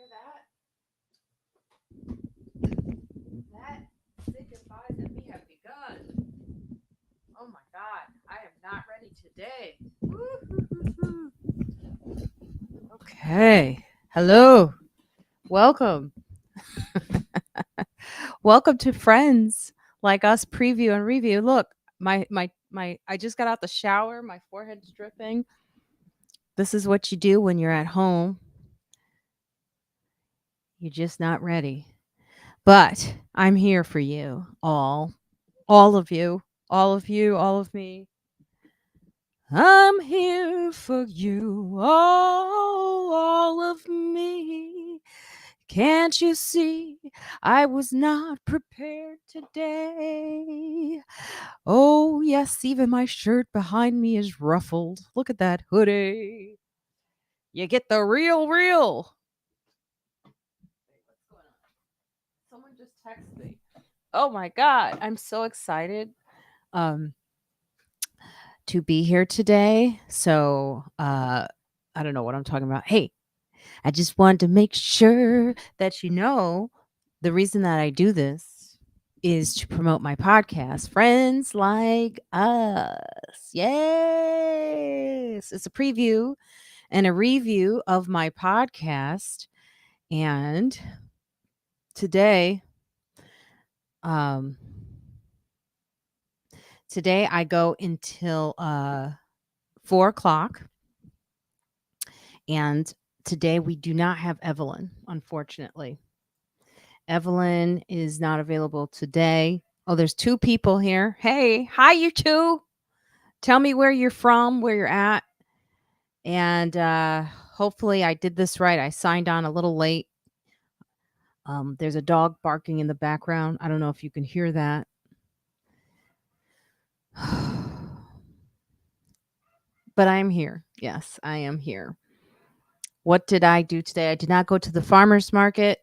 hear that? That signifies that we have begun. Oh my God, I am not ready today. Woo-hoo-hoo-hoo. Okay. Hello. Welcome. Welcome to Friends Like Us Preview and Review. Look, my I just got out the shower, my forehead's dripping. This is what you do when you're at home. You're just not ready. But I'm here for you all of you, all of you, all of me. I'm here for you, all of me. Can't you see I was not prepared today? Oh, yes, even my shirt behind me is ruffled. Look at that hoodie. You get the real. Hey, what's going on? Someone just texted me. Oh my God, I'm so excited. Um, to be here today. So, I don't know what I'm talking about. Hey, I just wanted to make sure that you know the reason that I do this is to promote my podcast, Friends Like Us. Yes. It's a preview and a review of my podcast. And today, um, today I go until 4 o'clock. And today we do not have Evelyn, unfortunately. Evelyn is not available today. Oh, there's two people here. Hey, hi, you two. Tell me where you're from, where you're at. And hopefully I did this right. I signed on a little late. There's a dog barking in the background. I don't know if you can hear that. But I'm here. Yes, I am here. What did I do today? I did not go to the farmer's market.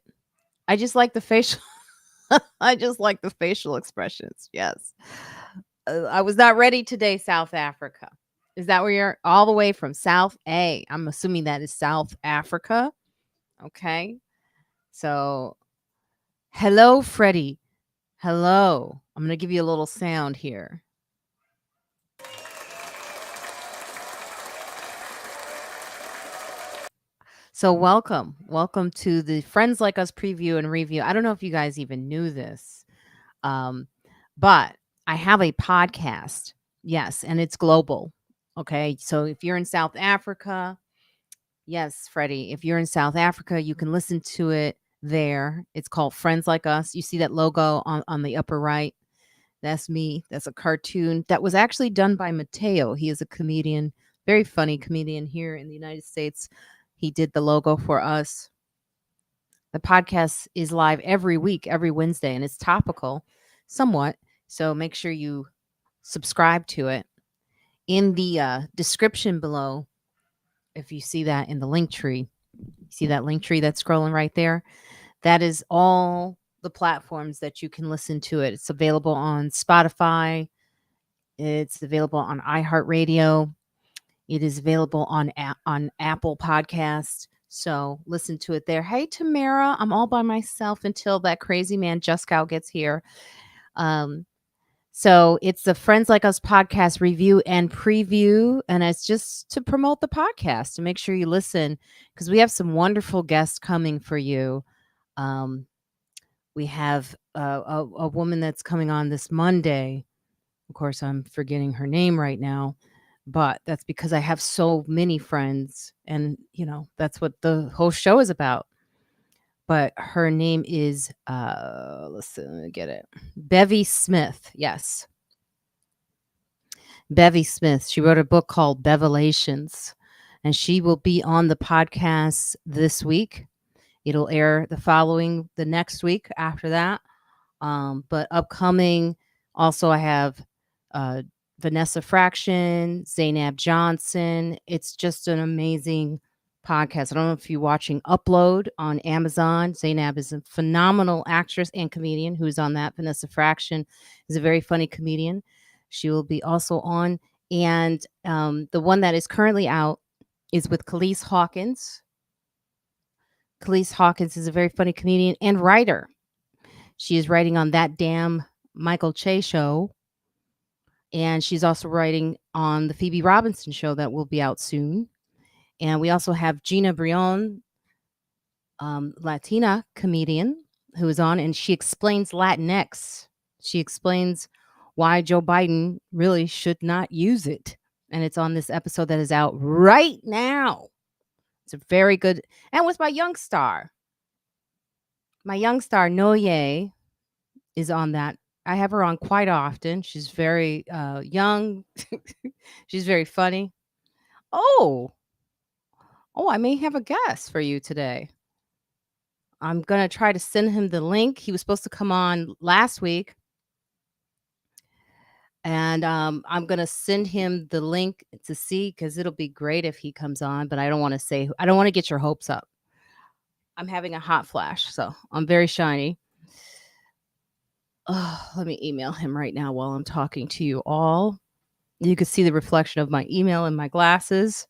I just like the facial I just like the facial expressions. Yes. I was not ready today, South Africa. Is that where you're all the way from South A? I'm assuming that is South Africa. Okay. So, hello, Freddie. Hello. I'm going to give you a little sound here. So, welcome. Welcome to the Friends Like Us preview and review. I don't know if you guys even knew this, but I have a podcast. Yes, and it's global. Okay. So, if you're in South Africa, yes, Freddie, if you're in South Africa, you can listen to it there. It's called Friends Like Us. You see that logo on the upper right? That's me. That's a cartoon that was actually done by Mateo. He is a comedian, very funny comedian here in the United States. He did the logo for us. The podcast is live every week, every Wednesday, and it's topical somewhat. So make sure you subscribe to it. In the description below, if you see that in the link tree, see that link tree that's scrolling right there? That is all the platforms that you can listen to it. It's available on Spotify. It's available on iHeartRadio. It is available on Apple Podcast. So listen to it there. Hey, Tamara, I'm all by myself until that crazy man Juskow gets here. Um, so it's the Friends Like Us podcast review and preview. And it's just to promote the podcast to make sure you listen because we have some wonderful guests coming for you. We have a woman that's coming on this Monday. Of course, I'm forgetting her name right now, but that's because I have so many friends. And, that's what the whole show is about. But her name is, let me get it. Bevy Smith. Yes. Bevy Smith. She wrote a book called Bevelations, and she will be on the podcast this week. It'll air the next week after that. But upcoming, also I have Vanessa Fraction, Zainab Johnson. It's just an amazing podcast. I don't know if you're watching Upload on Amazon. Zainab is a phenomenal actress and comedian who's on that. Vanessa Fraction is a very funny comedian. She will be also on. And the one that is currently out is with Khalees Hawkins. Khalees Hawkins is a very funny comedian and writer. She is writing on That Damn Michael Che show, and she's also writing on the Phoebe Robinson show that will be out soon. And we also have Gina Brion, Latina comedian, who is on, and she explains Latinx. She explains why Joe Biden really should not use it. And it's on this episode that is out right now. It's a very good, and with my young star. My young star, Noye, is on that. I have her on quite often. She's very young. She's very funny. Oh, I may have a guest for you today. I'm going to try to send him the link. He was supposed to come on last week. And I'm going to send him the link to see, because it'll be great if he comes on. But I don't want to get your hopes up. I'm having a hot flash, so I'm very shiny. Let me email him right now while I'm talking to you all. You can see the reflection of my email in my glasses.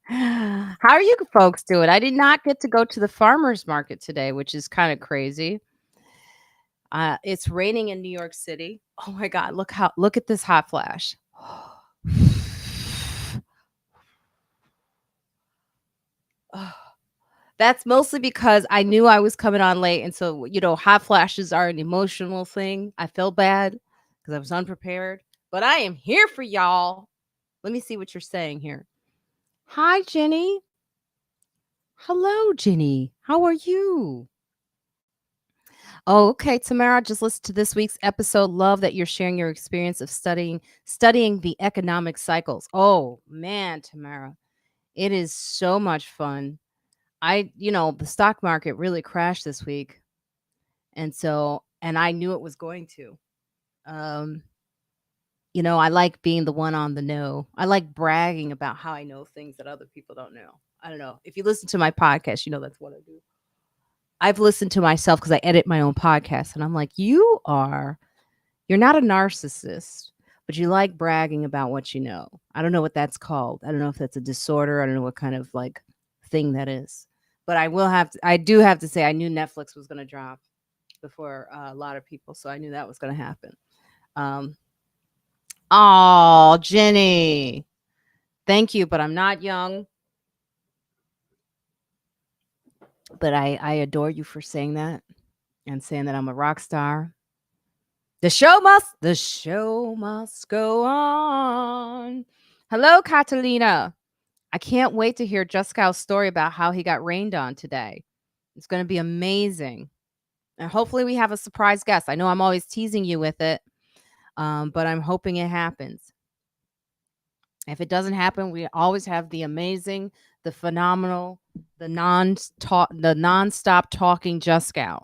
How are you folks doing? I did not get to go to the farmer's market today, which is kind of crazy. It's raining in New York City. Oh my God, look at this hot flash. That's mostly because I knew I was coming on late. And so, hot flashes are an emotional thing. I felt bad because I was unprepared, but I am here for y'all. Let me see what you're saying here. Hi, Jenny. Hello, Jenny. How are you? Oh, okay, Tamara, just listen to this week's episode. Love that you're sharing your experience of studying the economic cycles. Oh, man, Tamara, it is so much fun. The stock market really crashed this week. And I knew it was going to. Um, I like being the one on the know. I like bragging about how I know things that other people don't know. I don't know. If you listen to my podcast, that's what I do. I've listened to myself because I edit my own podcast, and I'm like, you're not a narcissist, but you like bragging about what you know. I don't know what that's called. I don't know if that's a disorder. I don't know what kind of like thing that is. But I do have to say, I knew Netflix was going to drop before a lot of people, so I knew that was going to happen. Oh, Jenny, thank you, but I'm not young. But I adore you for saying that and saying that I'm a rock star. The show must go on. Hello, Catalina. I can't wait to hear Juskow's story about how he got rained on today. It's going to be amazing. And hopefully we have a surprise guest. I know I'm always teasing you with it, but I'm hoping it happens. If it doesn't happen, we always have the amazing, the phenomenal, the nonstop talking Juskow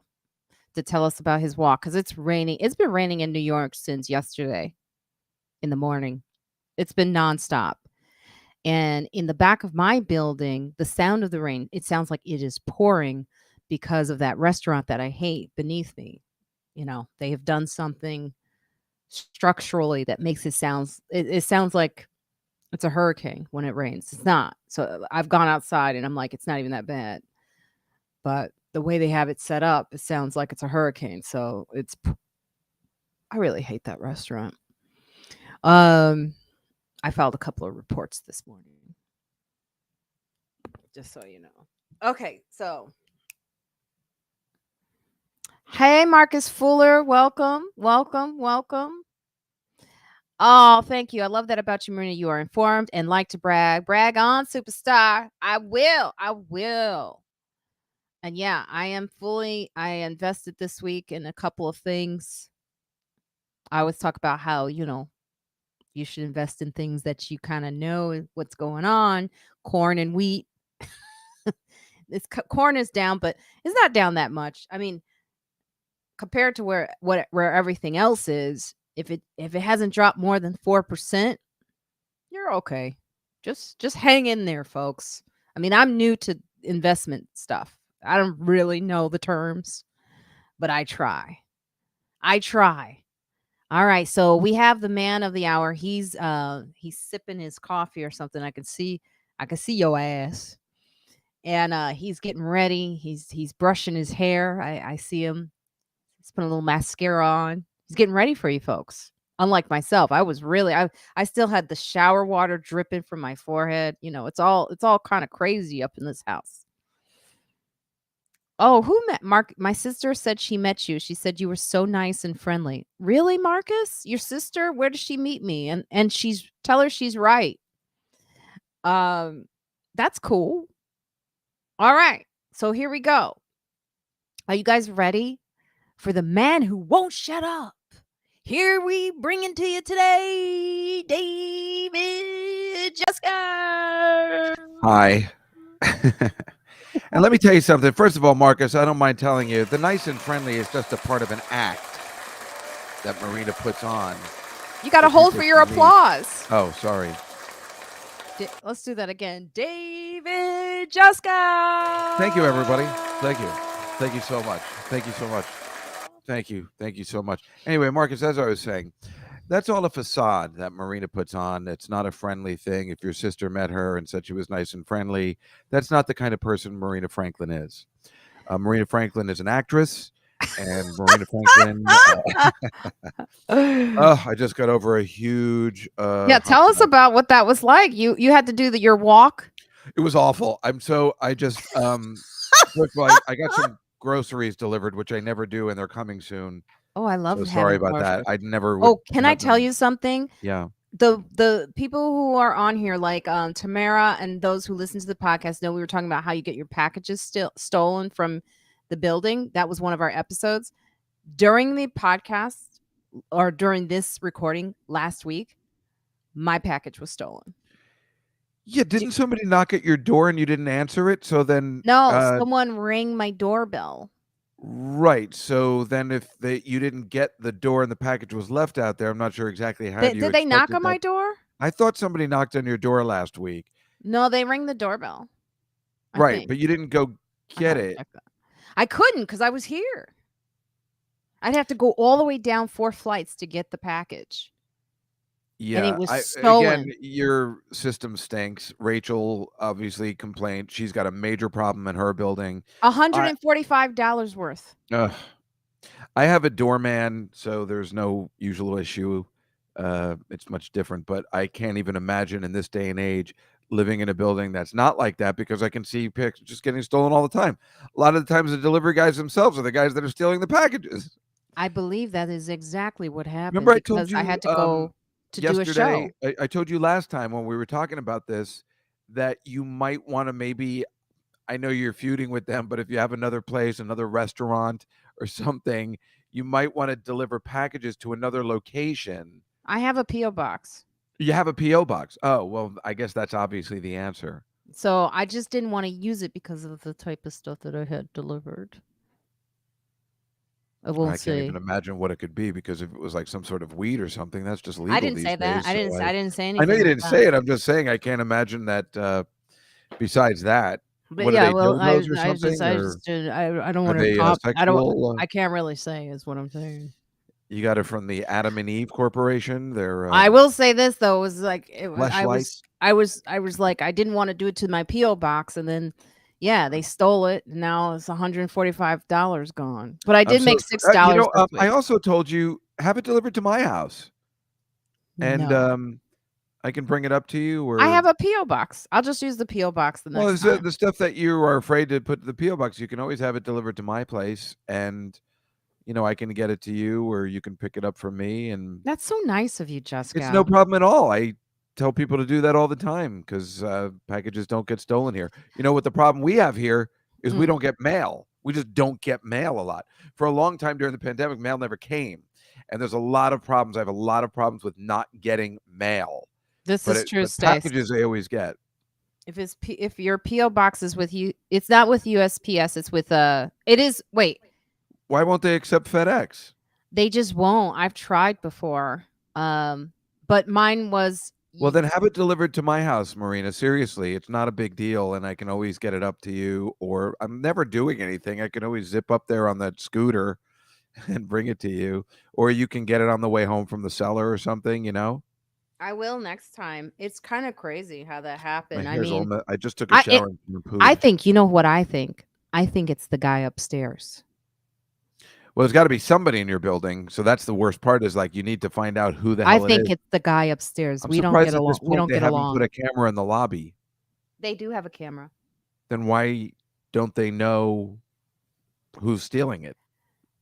to tell us about his walk, because it's raining. It's been raining in New York since yesterday in the morning. It's been nonstop. And in the back of my building, the sound of the rain, it sounds like it is pouring because of that restaurant that I hate beneath me. They have done something structurally that makes it sounds like it's a hurricane when it rains. It's not. So I've gone outside and I'm like, it's not even that bad. But the way they have it set up, it sounds like it's a hurricane. So I really hate that restaurant. I filed a couple of reports this morning, just so you know. Okay, so hey, Marcus Fuller, welcome. Oh, thank you. I love that about you, Marina. You are informed and like to brag. Brag on, superstar. I will. And yeah, I invested this week in a couple of things. I always talk about how, you should invest in things that you kind of know what's going on. Corn and wheat. Corn is down, but it's not down that much. I mean, compared to where everything else is, if it hasn't dropped more than 4%, you're okay. Just hang in there, folks. I mean, I'm new to investment stuff. I don't really know the terms, but I try. All right, so we have the man of the hour. He's sipping his coffee or something. I can see your ass. and he's getting ready. He's brushing his hair. I see him. He's putting a little mascara on. He's getting ready for you folks. Unlike myself, I was really I still had the shower water dripping from my forehead. It's all kind of crazy up in this house. Oh, who met Mark? My sister said she met you. She said you were so nice and friendly. Really, Marcus? Your sister? Where did she meet me? And she's tell her she's right. Um, that's cool. All right. So here we go. Are you guys ready for the man who won't shut up? Here we bring it to you today, David Juskow. Hi. And let me tell you something. First of all, Marcus, I don't mind telling you, the nice and friendly is just a part of an act that Marina puts on. You got to hold for your applause. Oh, sorry. Let's do that again. David Juskow. Thank you, everybody. Thank you. Thank you so much. Thank you so much. Thank you. Thank you so much. Anyway, Marcus, as I was saying, that's all a facade that Marina puts on. It's not a friendly thing. If your sister met her and said she was nice and friendly, that's not the kind of person Marina Franklin is. Marina Franklin is an actress, and Marina Franklin. I just got over a huge. Yeah, tell us about what that was like. You had to do your walk. It was awful. I just first of all, I got some groceries delivered, which I never do, and they're coming soon. Oh, I love. So sorry about that. I'd never. Oh, can I tell you something? Yeah. The people who are on here, like Tamara and those who listen to the podcast, know we were talking about how you get your packages stolen from the building. That was one of our episodes. During the podcast or during this recording last week, my package was stolen. Yeah, didn't somebody knock at your door and you didn't answer it? So then no, someone rang my doorbell. Right. So then if you didn't get the door and the package was left out there, I'm not sure exactly how did they knock on my door? I thought somebody knocked on your door last week. No, they rang the doorbell. Right, but you didn't go get it. I couldn't because I was here. I'd have to go all the way down 4 flights to get the package. Yeah, and it was stolen. Again, your system stinks. Rachel obviously complained. She's got a major problem in her building. $145 worth. I have a doorman, so there's no usual issue. It's much different, but I can't even imagine in this day and age living in a building that's not like that, because I can see picks just getting stolen all the time. A lot of the times the delivery guys themselves are the guys that are stealing the packages. I believe that is exactly what happened. Remember I told you I had to go to yesterday, do a show. I told you last time when we were talking about this that you might want to maybe, I know you're feuding with them, but if you have another place, another restaurant or something, you might want to deliver packages to another location. I have a P.O. box. You have a P.O. box. Oh, well, I guess that's obviously the answer. So I just didn't want to use it because of the type of stuff that I had delivered. I can't even imagine what it could be, because if it was like some sort of weed or something, that's just legal. I didn't say that. I didn't say anything. I know you didn't say it. I'm just saying I can't imagine that. Besides that, but what yeah, are they, well, I don't want to talk. I can't really say is what I'm saying. You got it from the Adam and Eve Corporation. I will say this though, it was like I was like, I didn't want to do it to my P.O. box, and then they stole it. Now it's $145 gone. But I did make $6. I also told you, have it delivered to my house, and I can bring it up to you. Or I have a P.O. box. I'll just use the P.O. box the next time. The stuff that you are afraid to put to the P.O. box, you can always have it delivered to my place, and I can get it to you, or you can pick it up from me. And that's so nice of you, Juskow. It's no problem at all. I tell people to do that all the time, because packages don't get stolen here. You know what the problem we have here is? We don't get mail. We just don't get mail a lot. For a long time during the pandemic, mail never came. And there's a lot of problems. I have a lot of problems with not getting mail. This is true, Stace. Packages they always get. If your P.O. box is with you, it's not with USPS, it's with it is, wait. Why won't they accept FedEx? They just won't. I've tried before. But mine was. Well, then have it delivered to my house, Marina. Seriously, it's not a big deal, and I can always get it up to you. Or I'm never doing anything. I can always zip up there on that scooter and bring it to you. Or you can get it on the way home from the cellar or something, I will next time. It's kind of crazy how that My happened. I hair's all mean, I just took a I it, shower and I shampooed. think you know what I think. I think it's the guy upstairs. Well, there's got to be somebody in your building, so that's the worst part. Is like you need to find out who the I hell it think is. it's the guy upstairs. I'm We don't get surprised at this along. We point don't they get haven't put along. a camera in the lobby. They do have a camera Then why don't they know who's stealing it?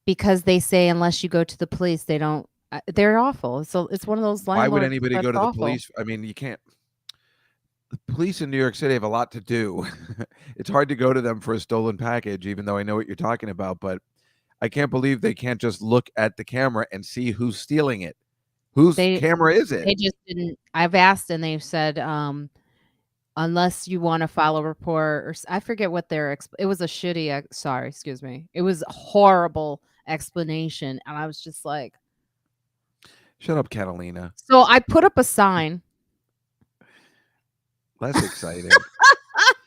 because they say unless you go to the police, they don't. They're awful. So it's one of those Why would landlords anybody that's go to the awful. police? I mean, you can't. The police in New York City have a lot to do. It's hard to go to them for a stolen package, even though I know what you're talking about. But I can't believe they can't just look at the camera and see who's stealing it. Whose They camera is it? they just didn't. I've asked and they've said unless you want to file a report or I forget what their it was a shitty sorry, excuse me. It was a horrible explanation and I was just like, Shut up, Catalina. so I put up a sign. Less exciting.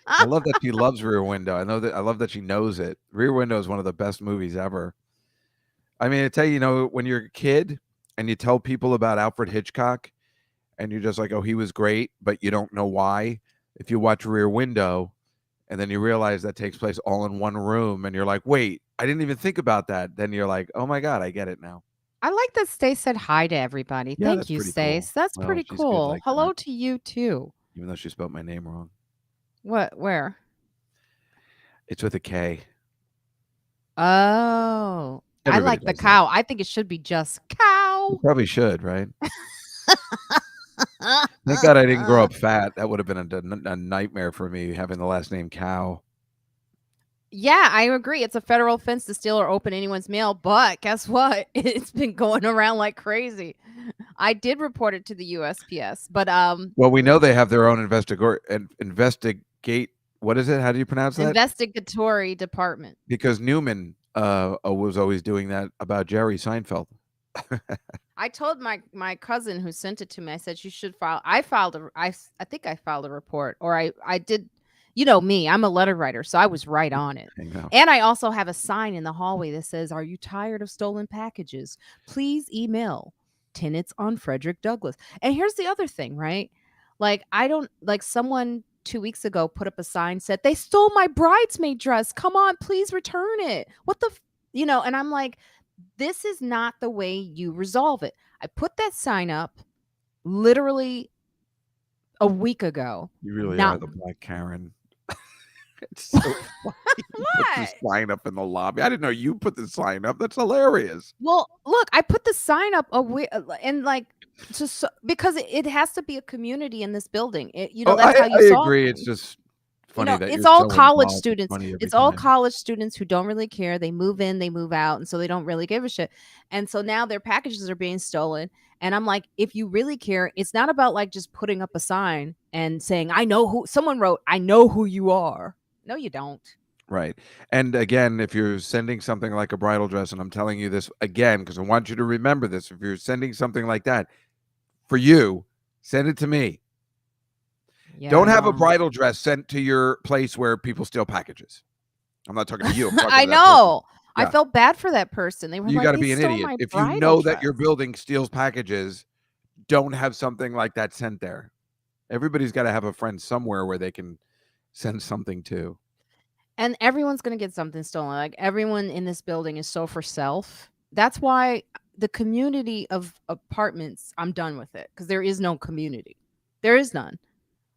I love that she loves Rear Window. I love that she knows it. Rear Window is one of the best movies ever. I mean, I tell you, when you're a kid and you tell people about Alfred Hitchcock and you're just like, oh, he was great, but you don't know why. If you watch Rear Window and then you realize that takes place all in one room and you're like, wait, I didn't even think about that. Then you're like, oh my God, I get it now. I like that Stace said hi to everybody. Yeah, Thank that's you, pretty cool. Stace. That's Well, pretty she's good cool. like that, Hello to you too. even though she spelled my name wrong. What? Where? It's with a K. Oh, I Everybody like the does that. cow. I think it should be just You cow. probably should, right? Thank God I didn't grow up fat. That would have been a nightmare for me having the last name Cow. Yeah, I agree. It's a federal offense to steal or open anyone's mail, but guess what? It's been going around like crazy. I did report it to the USPS, but Well, we know they have their own investigate. What is it? How do you pronounce that? investigatory department. Because Newman was always doing that about Jerry Seinfeld. I told my cousin who sent it to me. I said you should file. I filed a. I think I filed a report, or I did. You know me. I'm a letter writer, so I was right on it. I know. And I also have a sign in the hallway that says, "Are you tired of stolen packages? Please email tenants on Frederick Douglass." And here's the other thing, right? Like I don't like someone 2 weeks ago put up a sign said they stole my bridesmaid dress. Come on, please return it. What the, And I'm like, this is not the way you resolve it. I put that sign up literally a week ago. You really Not are the Black Karen. It's so funny. You put this what? sign up in the lobby. I didn't know you put the sign up. That's hilarious. Well, look, I put the sign up a week and like just because it has to be a community in this building. Oh, That's how you I solve agree. It's things. just funny that It's you're all so college involved. It's students. funny every It's all time. college students who don't really care. They move in, they move out, and so they don't really give a shit. And so now their packages are being stolen. And I'm like, if you really care, it's not about like just putting up a sign and saying, I know who someone wrote, I know who you are. No, you don't. Right. And again, if you're sending something like a bridal dress, and I'm telling you this again because I want you to remember this, if you're sending something like that for you, send it to me. Yeah, Don't I have a won't. bridal dress sent to your place where people steal packages. I'm not talking to you. I'm talking I to that person. know. I Yeah. felt bad for that person. They were You like, got to they be an stole idiot. my If you bridal know that dress. your building steals packages, don't have something like that sent there. Everybody's got to have a friend somewhere where they can send something to. And everyone's gonna get something stolen. Like everyone in this building is so for self. That's why the community of apartments, I'm done with it because there is no community. There is none.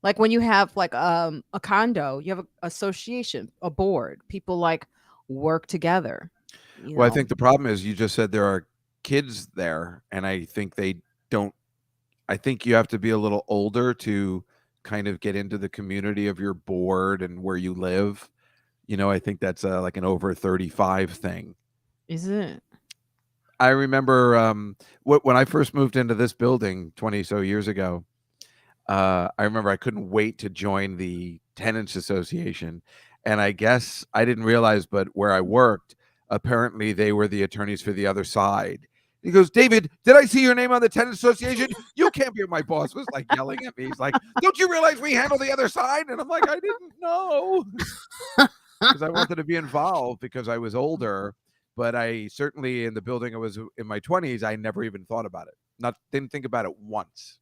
Like when you have like a condo, you have a association, a board. People like work together. You Well, I know, think the problem is you just said there are kids there, and I think they don't. I think you have to be a little older to kind of get into the community of your board and where you live. I think that's like an over 35 thing. is it? I remember when I first moved into this building 20 so years ago. I remember I couldn't wait to join the tenants association, and I guess I didn't realize, but where I worked, apparently they were the attorneys for the other side. He goes, David, did I see your name on the tenants association? You can't be. My boss was like yelling at me. He's like, don't you realize we handle the other side? And I'm like, I didn't know because I wanted to be involved because I was older. But I certainly in the building I was in my 20s, I never even thought about it. Didn't think about it once.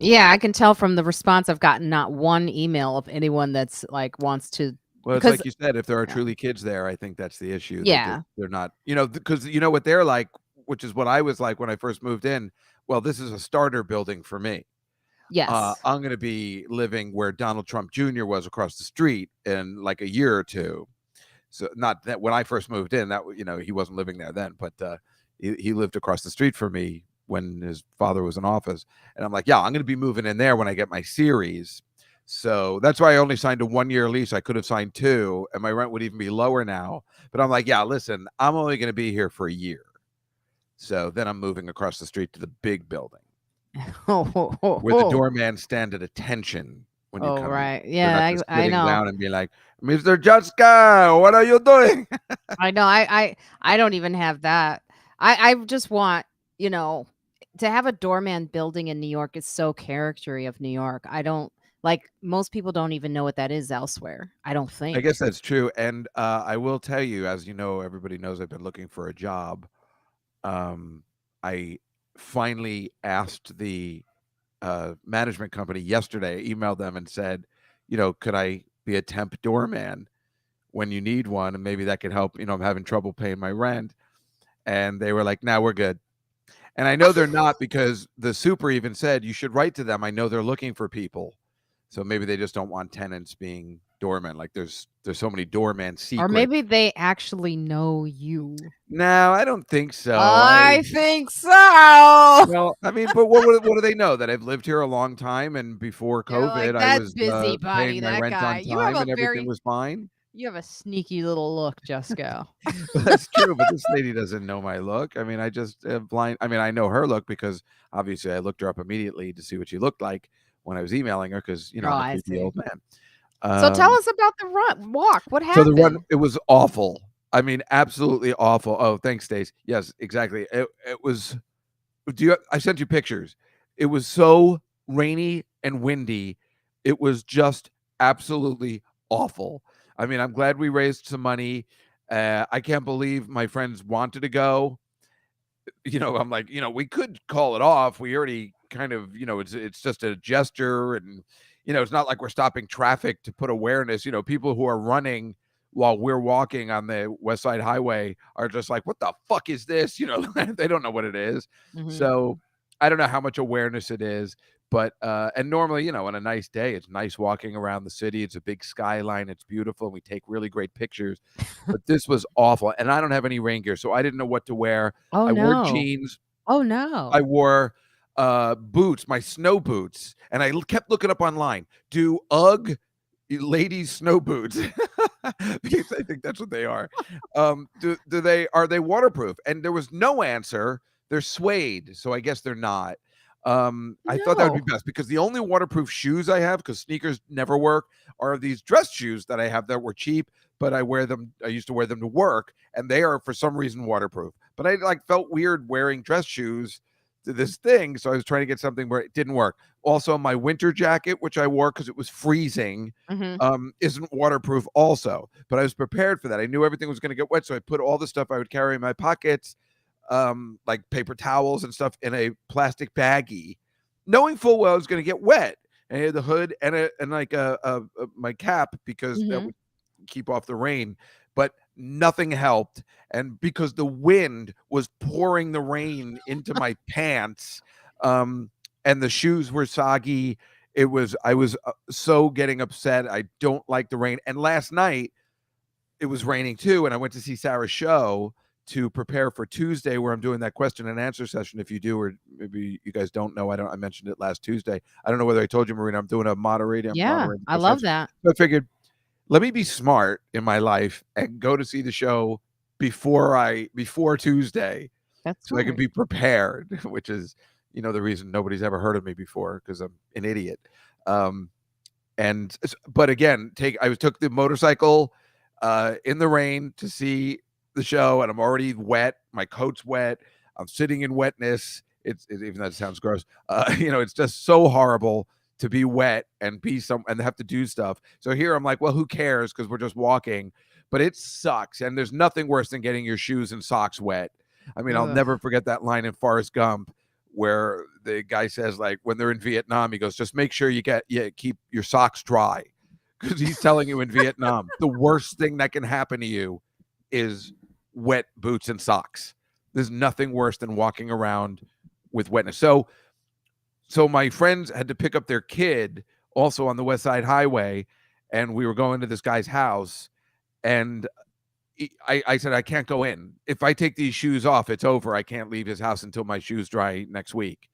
Yeah, I can tell from the response I've gotten not one email of anyone that's, like, wants to Well, it's because like you said, if there are yeah. truly kids there, I think that's the issue. Yeah. They're not, because you know what they're like, which is what I was like when I first moved in. Well, this is a starter building for me. Yes. I'm going to be living where Donald Trump Jr. was across the street in like a year or two. So not that when I first moved in, that he wasn't living there then, but he lived across the street from me when his father was in office, and I'm like, yeah, I'm going to be moving in there when I get my series. So that's why I only signed a 1 year lease. I could have signed two, and my rent would even be lower now. But I'm like, yeah, listen, I'm only going to be here for a year. So then I'm moving across the street to the big building where the Oh, doorman stand at attention when you come in. right. They're not Yeah, just I sitting know. down and be like, Mr. Juskow, what are you doing? I know. I don't even have that. I just want, you know, to have a doorman building in New York is so charactery of New York. I don't like most people don't even know what that is elsewhere. I don't I guess think. that's true, and, I will tell you, as you know, everybody knows I've been looking for a job. Um, I finally asked the, management company yesterday, I emailed them and said, "Could I be a temp doorman when you need one? And maybe that could help, I'm having trouble paying my rent." And they were like, "No, we're good." And I know they're not because the super even said, "You should write to them. I know they're looking for people." So maybe they just don't want tenants being doormen. Like there's so many doorman Or secrets. maybe they actually know you. No, I don't think so. I think so. Well, I mean, but what do they know? That I've lived here a long time, and before They're like COVID, I that was, busybody, paying my that rent guy. on time and everything was fine. You have a sneaky little look, Juskow. Well, that's true, but this lady doesn't know my look. I mean, I just, I mean, I know her look because obviously I looked her up immediately to see what she looked like when I was emailing her because, Oh, I'm a I creepy see. old man. So tell Um, us about the walk. What so the run, happened? it was awful. I mean, absolutely awful. Oh, thanks, Stace. Yes, exactly. It was I sent you pictures. It was so rainy and windy. It was just absolutely awful. I mean, I'm glad we raised some money. I can't believe my friends wanted to go. I'm like, we could call it off. We already kind of, it's just a gesture, and it's not like we're stopping traffic to put awareness. People who are running while we're walking on the West Side Highway are just like, what the fuck is this? They don't know what it is. Mhm. So I don't know how much awareness it is, but and normally, on a nice day, it's nice walking around the city. It's a big skyline, it's beautiful, and we take really great pictures. But this was awful, and I don't have any rain gear, so I didn't know what to wear. Oh, I wore no. jeans. Oh, I no. wore, boots, my snow boots, and kept looking up online, "Do UGG ladies snow boots?" Because I think that's what they are. Are they waterproof? And there was no answer. They're suede, so I guess they're not. I thought that would be No. best because the only waterproof shoes I have, because sneakers never work, are these dress shoes that I have that were cheap, but I used to wear them to work, and they are for some reason waterproof. But I like felt weird wearing dress shoes to this thing, so I was trying to get something where it didn't work. Also, my winter jacket, which I wore because it was freezing, Mhm. isn't waterproof also. But I was prepared for that. I knew everything was going to get wet, so I put all the stuff I would carry in my pockets, like paper towels and stuff, in a plastic baggie, knowing full well I was going to get wet. And I had the hood and like my cap because that Mhm. would keep off the rain. But nothing helped, and because the wind was pouring the rain into my pants, um, and the shoes were soggy. I was so getting upset. I don't like the rain. And last night it was raining too, and I went to see Sarah's show to prepare for Tuesday, where I'm doing that question and answer session. If you do, or maybe you guys don't know, I mentioned it last Tuesday. I don't know whether I told you, Marina. I'm doing a moderating. I'm Yeah, moderating the I question love answer. that. So I figured, let me be smart in my life and go to see the show before Tuesday, That's so I can smart. be prepared. Which is, the reason nobody's ever heard of me before, because I'm an idiot. Um, but again, I took the motorcycle in the rain to see the show, and I'm already wet. My coat's wet. I'm sitting in wetness. Even though it sounds gross. It's just so horrible to be wet and and have to do stuff. So here I'm like, well, who cares? Because we're just walking. But it sucks, and there's nothing worse than getting your shoes and socks wet. I mean, I'll Ugh. never forget that line in Forrest Gump where the guy says, like, when they're in Vietnam, he goes, just make sure you keep your socks dry, because he's telling you in Vietnam the worst thing that can happen to you is wet boots and socks. There's nothing worse than walking around with wetness. So my friends had to pick up their kid also on the West Side Highway, and we were going to this guy's house, and I said, I can't go in. If I take these shoes off, it's over. I can't leave his house until my shoes dry next week.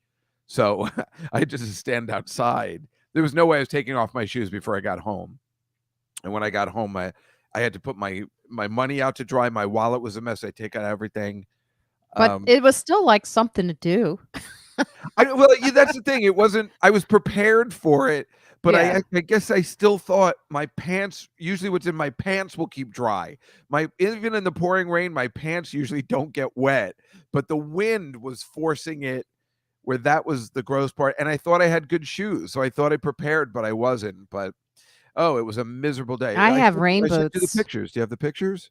So I had to just stand outside. There was no way I was taking off my shoes before I got home. And when I got home, I had to put my money out to dry. My wallet was a mess. I take out everything. But it was still like something to do. That's the thing. It wasn't. I was prepared for it, but Yeah. I guess I still thought my pants. Usually, what's in my pants will keep dry. Even in the pouring rain, my pants usually don't get wet. But the wind was forcing it, where that was the gross part. And I thought I had good shoes, so I thought I prepared, but I wasn't. But it was a miserable day. I have rain I sent you the boots. pictures. Do you have the pictures?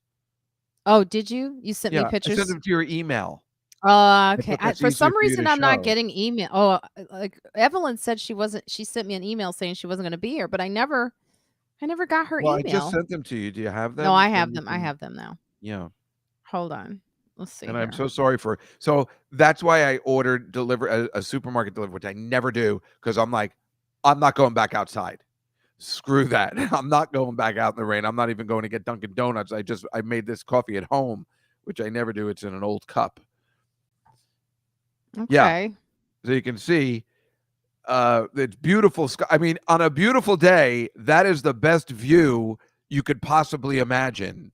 Oh, did you? You sent me Yeah, I sent pictures? them to your email. Okay. thought that's For easier some for you reason, to I'm not show. getting email. Oh, like Evelyn said she sent me an email saying she wasn't going to be here, but I never got her Well, I just email. sent them to you. Do you have No, I them? have Then you them. I can. have them now. Yeah. Hold on. Let's see And I'm here. so sorry so that's why I ordered a supermarket delivery, which I never do, because I'm like, I'm not going back outside. Screw that. I'm not going back out in the rain. I'm not even going to get Dunkin' Donuts. I made this coffee at home, which I never do. It's in an old cup. Yeah. Okay. So you can see it's beautiful sky. I mean, on a beautiful day, that is the best view you could possibly imagine,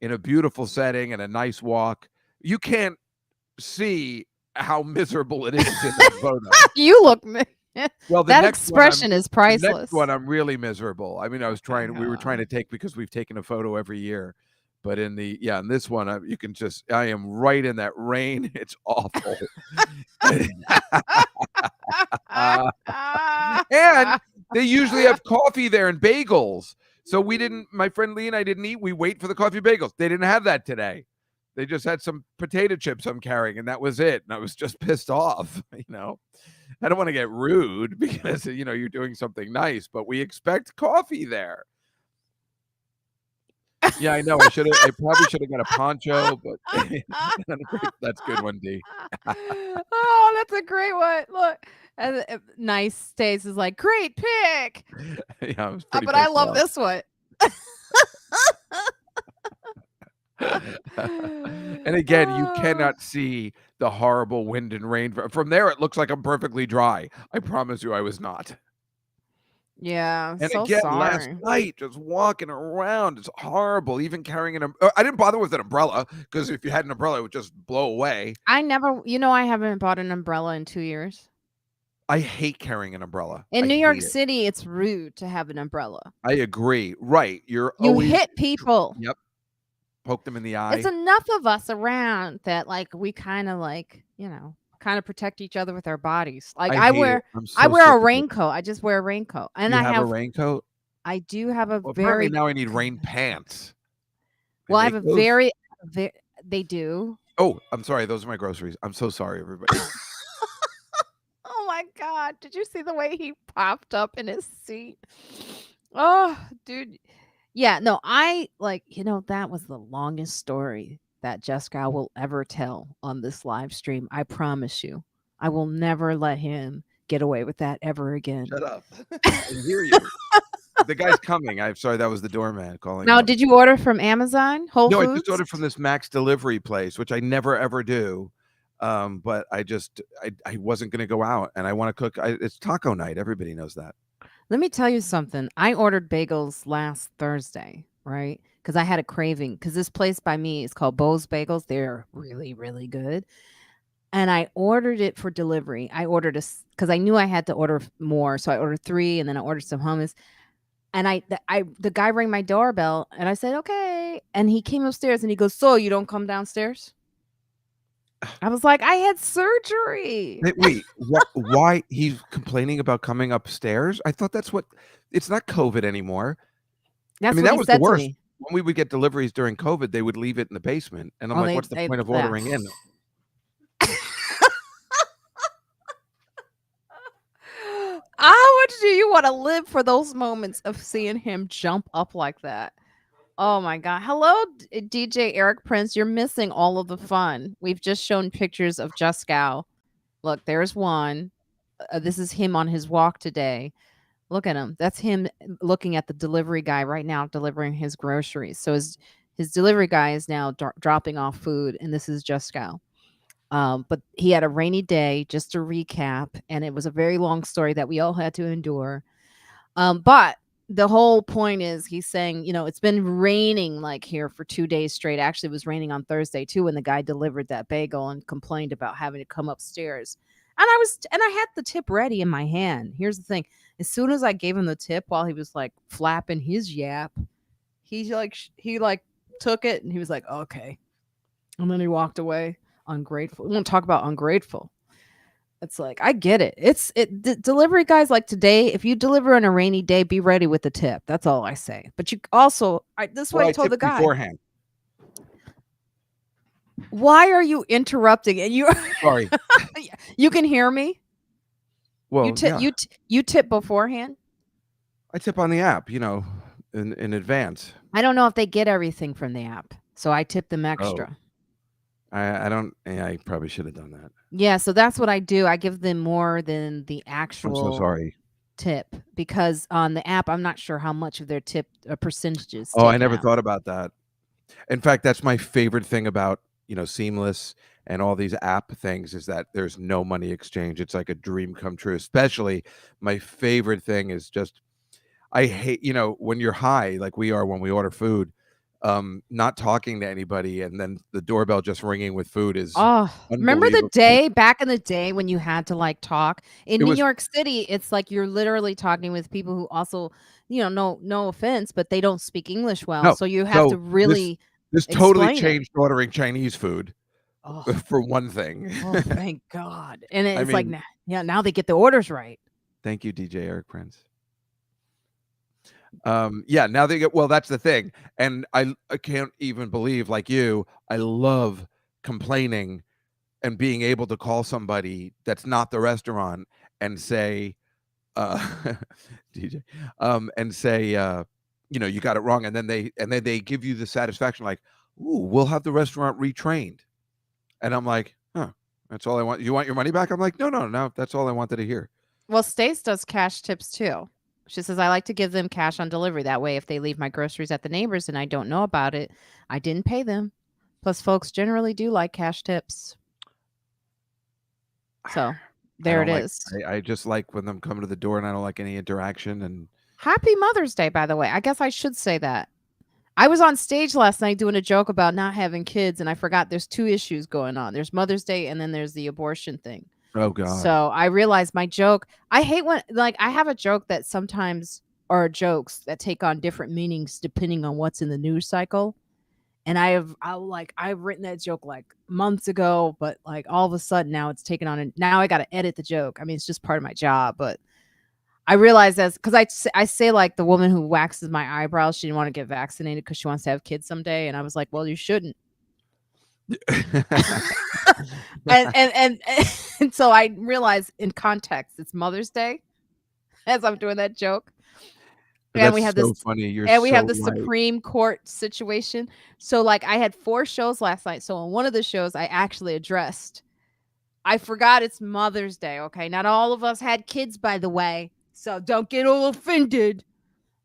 in a beautiful setting and a nice walk. You can't see how miserable it is in that photo. You look Well, that expression is the next one priceless. I'm really miserable. I mean, Okay, we were hold trying to on. take, because we've taken a photo every year, but in this one, you can I am right in that rain. It's awful. And they usually have coffee there and bagels. So my friend Lee and I didn't eat. We wait for the coffee bagels. They didn't have that today. They just had some potato chips I'm carrying, and that was it. And I was just pissed off. I don't want to get rude, because, you're doing something nice, but we expect coffee there. Yeah, I know. I probably should have got a poncho, but that's a good one, D. Oh, that's a great one. Look, nice Stace is like, great pick. Yeah, I was pretty But I pissed love off. this one. And again, you cannot see the horrible wind and rain from there. It looks like I'm perfectly dry. I promise you, I was not. Yeah, And so again, last sorry. night, just walking around, it's horrible. Even carrying I didn't bother with an umbrella, because if you had an umbrella, it would just blow away. I haven't bought an umbrella in 2 years. I hate carrying an umbrella. In I New York hate it. City, it's rude to have an umbrella. I agree. Right. You're You always. hit people. Yep. Poke them in the It's eye. enough of us around that, like, we kind of protect each other with our bodies. Like, I I hate wear it. I'm I so wear sick a of it. raincoat. I just wear a raincoat. And You have a raincoat? I do have a Well, apparently very now I need rain pants. well, They I make have a those? they do. Oh, I'm sorry. Those are my groceries. I'm so sorry, everybody. Oh my god, did you see the way he popped up in his seat? Oh, dude. Yeah, no, that was the longest story that Juskow will ever tell on this live stream. I promise you. I will never let him get away with that ever again. Shut up. I hear you. The guy's coming. I'm sorry. That was the doorman calling Now, out. did you order from Amazon, Whole No, I just Foods? ordered from this Max delivery place, which I never ever do. But I wasn't going to go out, and I want to cook. It's taco night. Everybody knows that. Let me tell you something. I ordered bagels last Thursday, right? Because I had a craving. Because this place by me is called Bo's Bagels. They're really, really good. And I ordered it for delivery. I ordered because I knew I had to order more, so I ordered 3, and then I ordered some hummus. And the guy rang my doorbell, and I said okay. And he came upstairs, and he goes, "So you don't come downstairs?" I was like, "I had surgery." Wait, why he's complaining about coming upstairs? I thought that's what. It's not COVID anymore. I That's mean, what that he was the said to worst. me. When we would get deliveries during COVID, they would leave it in the basement, and I'm Oh, like, what's the point of yeah. ordering in? much do you want to live for those moments of seeing him jump up like that? Oh my god. Hello, DJ Eric Prince. You're missing all of the fun. We've just shown pictures of Juskow. Look, there's one. This is him on his walk today. Look at him. That's him looking at the delivery guy right now delivering his groceries. So his delivery guy is now dropping off food, and this is Juskow. But he had a rainy day, just to recap, and it was a very long story that we all had to endure. But the whole point is he's saying, it's been raining like here for 2 days straight. Actually, it was raining on Thursday too when the guy delivered that bagel and complained about having to come upstairs. And I had the tip ready in my hand. Here's the thing. As soon as I gave him the tip while he was like flapping his yap, he took it and he was like, "Okay." And then he walked away. Ungrateful. We won't talk about ungrateful. It's like, I get it. Delivery guys like today, if you deliver on a rainy day, be ready with the tip. That's all I say. But you also, this is what Well, I I told the tipped guy. beforehand. Why are you interrupting? And Sorry. you can hear me? Well, yeah. You tip beforehand? I tip on the app, in advance. I don't know if they get everything from the app. So I tip them Oh, extra. I don't. Yeah, I probably should have done that. Yeah, so that's what I do. I give them more than the I'm so actual sorry. tip because on the app, I'm not sure how much of their tip percentages Oh, I taken never out. thought about that. In fact, that's my favorite thing about, Seamless and all these app things is that there's no money exchange. It's like a dream come true. Especially my favorite thing is just I hate, when you're high like we are when we order food, not talking to anybody and then the doorbell just ringing with food is Oh, remember the unbelievable. day back in the day when you had to like talk in It New was York City? It's like you're literally talking with people who also, no offense, but they don't speak English well. no. So you have to So really this totally explain it. changed ordering Chinese food Oh, for one thing. oh, thank God. And I it's like, mean, yeah, now they get the orders right. thank you, DJ Eric Prince. Yeah, now they get well, that's the thing. And I can't even believe like you, I love complaining and being able to call somebody that's not the restaurant and say, uh DJ, and say, you got it wrong. And then they give you the satisfaction like, ooh, we'll have the restaurant retrained. And I'm like, huh, that's all I want. You want your money back? I'm like, no, that's all I wanted to hear. Well, Stace does cash tips too. She says, I like to give them cash on delivery. That way, if they leave my groceries at the neighbors and I don't know about it, I didn't pay them. Plus, folks generally do like cash tips. So I there it don't like is. I just like when them come to the door and I don't like any interaction and Happy Mother's Day, by the way. I guess I should say that. I was on stage last night doing a joke about not having kids, and I forgot there's two issues going on. There's Mother's Day, and then there's the abortion thing. oh god. So I realized my joke. I hate when, like, I have a joke that sometimes are jokes that take on different meanings depending on what's in the news cycle. And I've written that joke like months ago, but like all of a sudden now it's taken on, and now I got to edit the joke. I mean, it's just part of my job, but I realized that's because I say like the woman who waxes my eyebrows, she didn't want to get vaccinated because she wants to have kids someday, and I was like, well, you shouldn't. and and so I realized in context it's Mother's Day as I'm doing that joke. And we That's have this so funny. You're and we have so the right. Supreme Court situation. So like I had 4 shows last night. So on one of the shows I actually addressed, I forgot it's Mother's Day, okay? Not all of us had kids, by the way. So don't get all offended.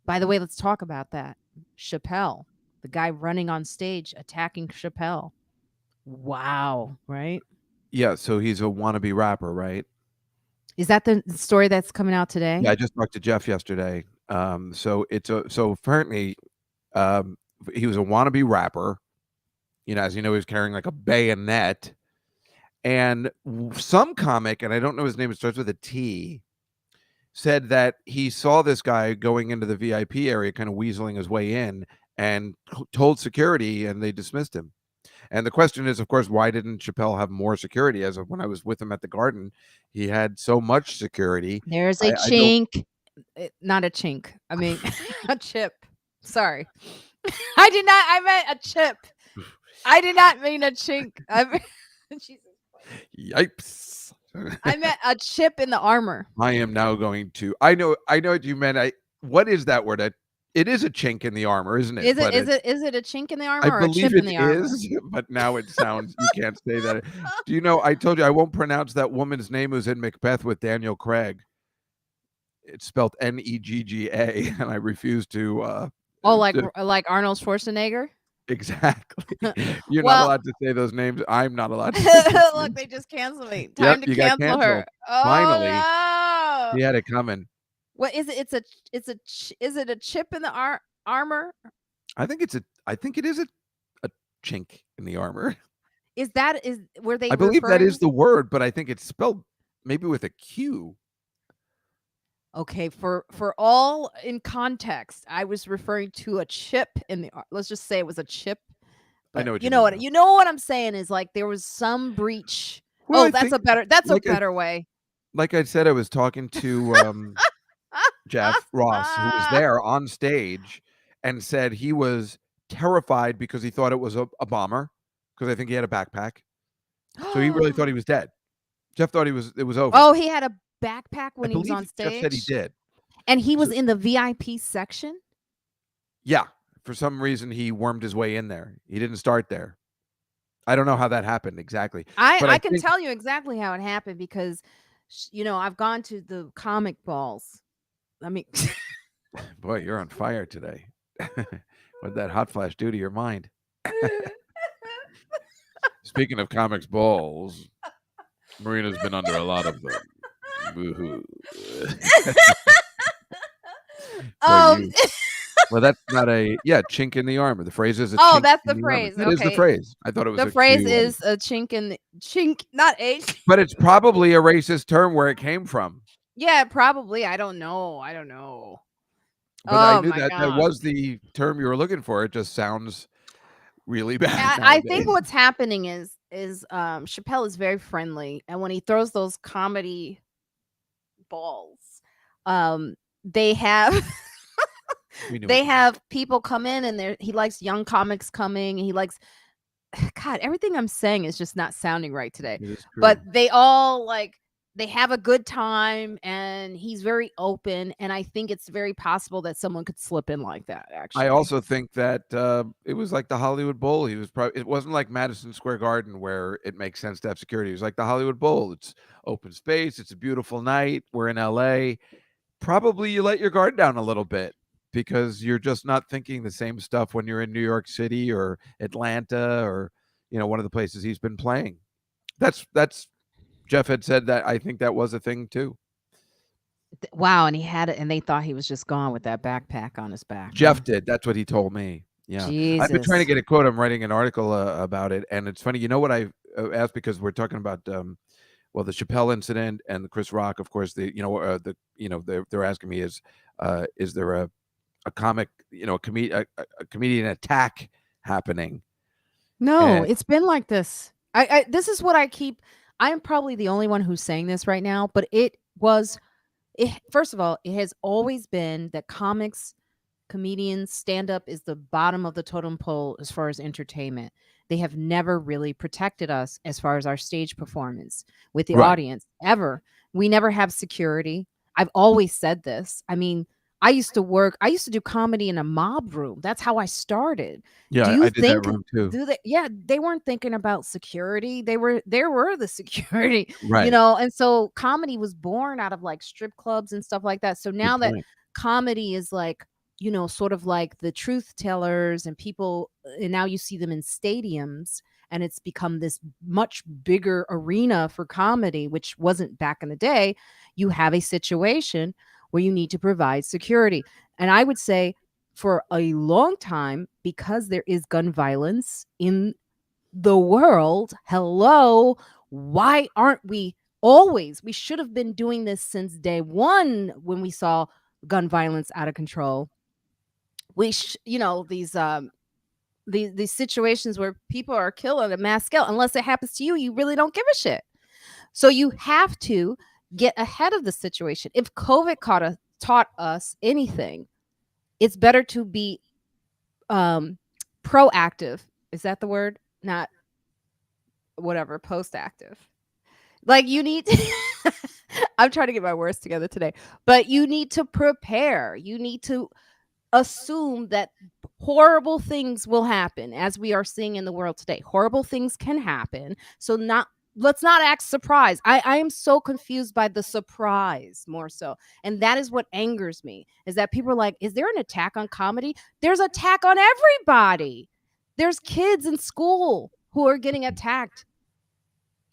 By the way, let's talk about that. Chappelle, the guy running on stage attacking Chappelle. Wow, right? Yeah, so he's a wannabe rapper, right? Is that the story that's coming out Yeah, today? I just talked to Jeff yesterday. So apparently, um, he was a wannabe rapper. As you know, he was carrying like a bayonet, and some comic, and I don't know his name. It starts with a T. Said that he saw this guy going into the VIP area, kind of weaseling his way in, and told security, and they dismissed him. And the question is, of course, why didn't Chappelle have more security? As of when I was with him at the Garden, he had so much security. There's a I don't. chink. Not a chink. I mean, a chip. Sorry. I did not. I meant a chip. I did not mean a chink. I mean, Jesus. Yipes! I meant a chip in the armor. I am now going to. I know what you meant. What is that word? It is a chink in the armor, isn't it? Is it But is it is it a chink in the I armor or a believe chip in it the armor? is, but now it sounds you can't say that. Do you know? I told you I won't pronounce that woman's name who's in Macbeth with Daniel Craig. It's spelled Negga, and I refuse Oh, to like Arnold Schwarzenegger? exactly. You're not Well, allowed to say those names. I'm not allowed to say those look, names. they just canceled me. Yep, Time to you got cancel her. canceled. Finally, Oh, he no. had it coming. What is it? Is it a chip in the armor? I think it is a chink in the armor. Is were they I believe that is referring? the word, but I think it's spelled maybe with a Q. Okay, for all in context, I was referring to a chip in the let's just say it was a chip, I but know what you mean, though. you know what I'm saying is like there was some breach. Well, Oh, I think that's a like I better way. like I said, I was talking to, Jeff Ross, who was there on stage and said he was terrified because he thought it was a bomber, because I think he had a backpack. So he really thought he was dead. Jeff thought it was over. Oh, he had a backpack I when he was believe on Jeff said he stage? did. And he was So in the VIP section? yeah, for some reason, he wormed his way in there. He didn't start there. I don't know how that happened exactly, but I I can think tell you exactly how it happened because I've gone to the comic balls. I mean boy, you're on fire today. What'd that hot flash do to your mind? Speaking of comics balls, Marina's been under a lot of them. Boo-hoo. Boy, um you well, that's not a chink in the armor. The phrase is a Oh, chink that's the in the armor. phrase. That is the Okay. phrase. I thought it was The a phrase Q, is a chink in the chink, not a but it's probably a racist term where it came from. Yeah, probably. I don't know. I don't know. But I Oh knew my that that god. was the term you were looking for. It just sounds really bad I think nowadays. what's happening is Chappelle is very friendly, and when he throws those comedy balls, um, they have We knew they what you meant. have people come in, and he likes young comics coming. He likes God, everything I'm saying is just not sounding right today. It is But true. they all they have a good time and he's very open and I think it's very possible that someone could slip in like that I actually. also think that, it was like the Hollywood Bowl. He was probably it wasn't like Madison Square Garden where it makes sense to have security. It was like the Hollywood Bowl. It's open space, it's a beautiful night, we're in LA. Probably you let your guard down a little bit because you're just not thinking the same stuff when you're in New York City or Atlanta or, one of the places he's been playing. That's Jeff had said that I think that was a thing too. Wow, and he had it and they thought he was just gone with that backpack on his back, huh? Jeff did. That's what he told me. Yeah. I've been trying to Jesus. get a quote. I'm writing an article about it. And it's funny. You know what I asked because we're talking about, well, the Chappelle incident and the Chris Rock, of course, they're asking me is there a comic, a comedian attack happening? No, And it's been like this. This is what I am probably the only one who's saying this right now, but first of all, it has always been that comics, comedians, stand up is the bottom of the totem pole as far as entertainment. They have never really protected us as far as our stage performance with the right. audience ever. We never have security. I've always said this. I mean, I used to do comedy in a mob room. That's how I started. Do Yeah, you I did that think room too. do they yeah, they weren't thinking about security. There were the security, Right. and so comedy was born out of like strip clubs and stuff like that. So Good now that point. comedy is like sort of like the truth tellers and people, and now you see them in stadiums, and it's become this much bigger arena for comedy, which wasn't back in the day. You have a situation where you need to provide security. And I would say for a long time, because there is gun violence in the world, hello, why aren't we always? We should have been doing this since day one when we saw gun violence out of control. These situations where people are killed at a mass scale, unless it happens to you, you really don't give a shit. So you have to get ahead of the situation. If COVID taught us anything, it's better to be um, proactive. Is that the word? Not whatever, post active. Like you need I'm trying to get my words together today. But you need to prepare. You need to assume that horrible things will happen as we are seeing in the world today. Horrible things can happen. So not let's not act surprised. I am so confused by the surprise more so. And that is what angers me is that people are like, is there an attack on comedy? There's attack on everybody. There's kids in school who are getting attacked.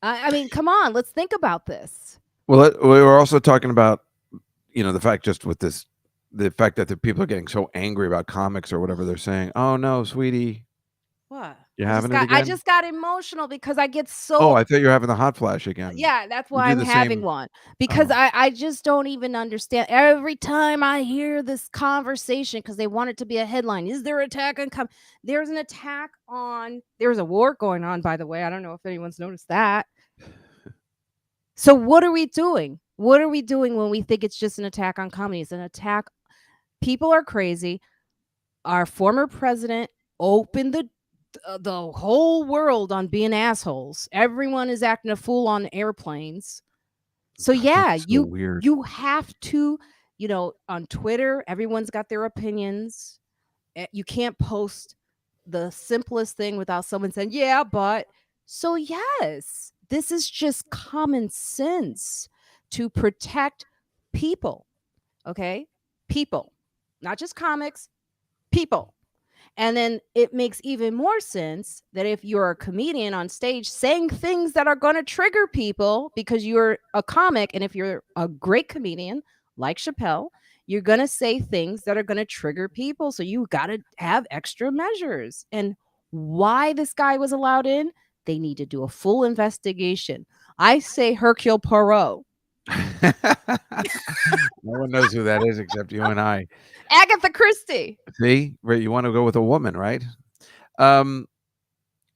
I mean, come on, let's think about this. Well, we were also talking about, the fact just with this, the fact that the people are getting so angry about comics or whatever they're saying. Oh no, sweetie, What? you I just having it got I again? just got emotional because I get Oh, so I thought you were having the hot flash again. yeah, that's You why do I'm the having same. one because Oh, I just don't even understand. Every time I hear this conversation, because they want it to be a headline, is there attack on there's an attack on there's a war going on, by the way. I don't know if anyone's noticed that. So what are we doing? What are we doing when we think it's just an attack on comedy? It's an attack. People are crazy. Our former president opened the whole world on being assholes. Everyone is acting a fool on airplanes. So yeah, that's so weird. you have to, on Twitter, everyone's got their opinions. You can't post the simplest thing without someone saying, "Yeah, but." So yes, this is just common sense to protect people, okay? People. Not just comics, people. And then it makes even more sense that if you're a comedian on stage saying things that are going to trigger people because you're a comic, and if you're a great comedian like Chappelle, you're going to say things that are going to trigger people. So you got to have extra measures. And why this guy was allowed in, they need to do a full investigation. I say Hercule Poirot. No one knows who that is except you and I. Agatha Christie. See, right? You want to go with a woman, right? Um,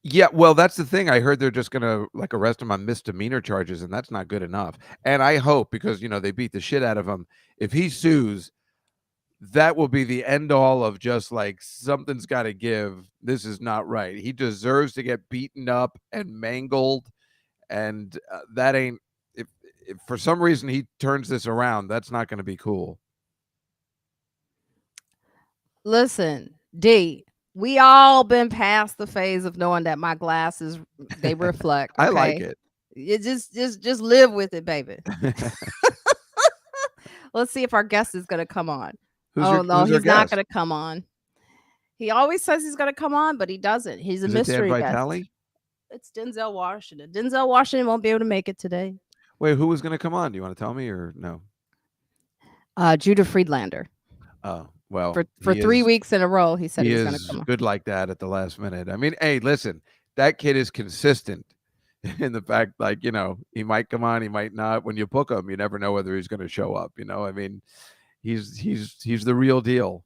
yeah. Well, that's the thing. I heard they're just gonna like arrest him on misdemeanor charges, and that's not good enough. And I hope because they beat the shit out of him. If he sues, that will be the end all of just like something's got to give. This is not right. He deserves to get beaten up and mangled, and that ain't. If for some reason he turns this around, that's not going to be cool. Listen, D, we all been past the phase of knowing that my glasses they reflect, I like okay? it. You just live with it, baby. Let's see if our guest is gonna come on. Oh no, Who's our he's not guest? gonna come on. He always says he's gonna come on, but he doesn't. He's a Is it Dan mystery guest. Vitale? It's Denzel Washington. Denzel Washington won't be able to make it today. Wait, who was going to come on? Do you want to tell me or no? Judah Friedlander. Oh, well, For 3 weeks in a row, he said he he was gonna is come on. good like that at the last minute. I mean, hey, listen, that kid is consistent in the fact, like, he might come on, he might not. When you book him, you never know whether he's going to show up. I mean, he's the real deal.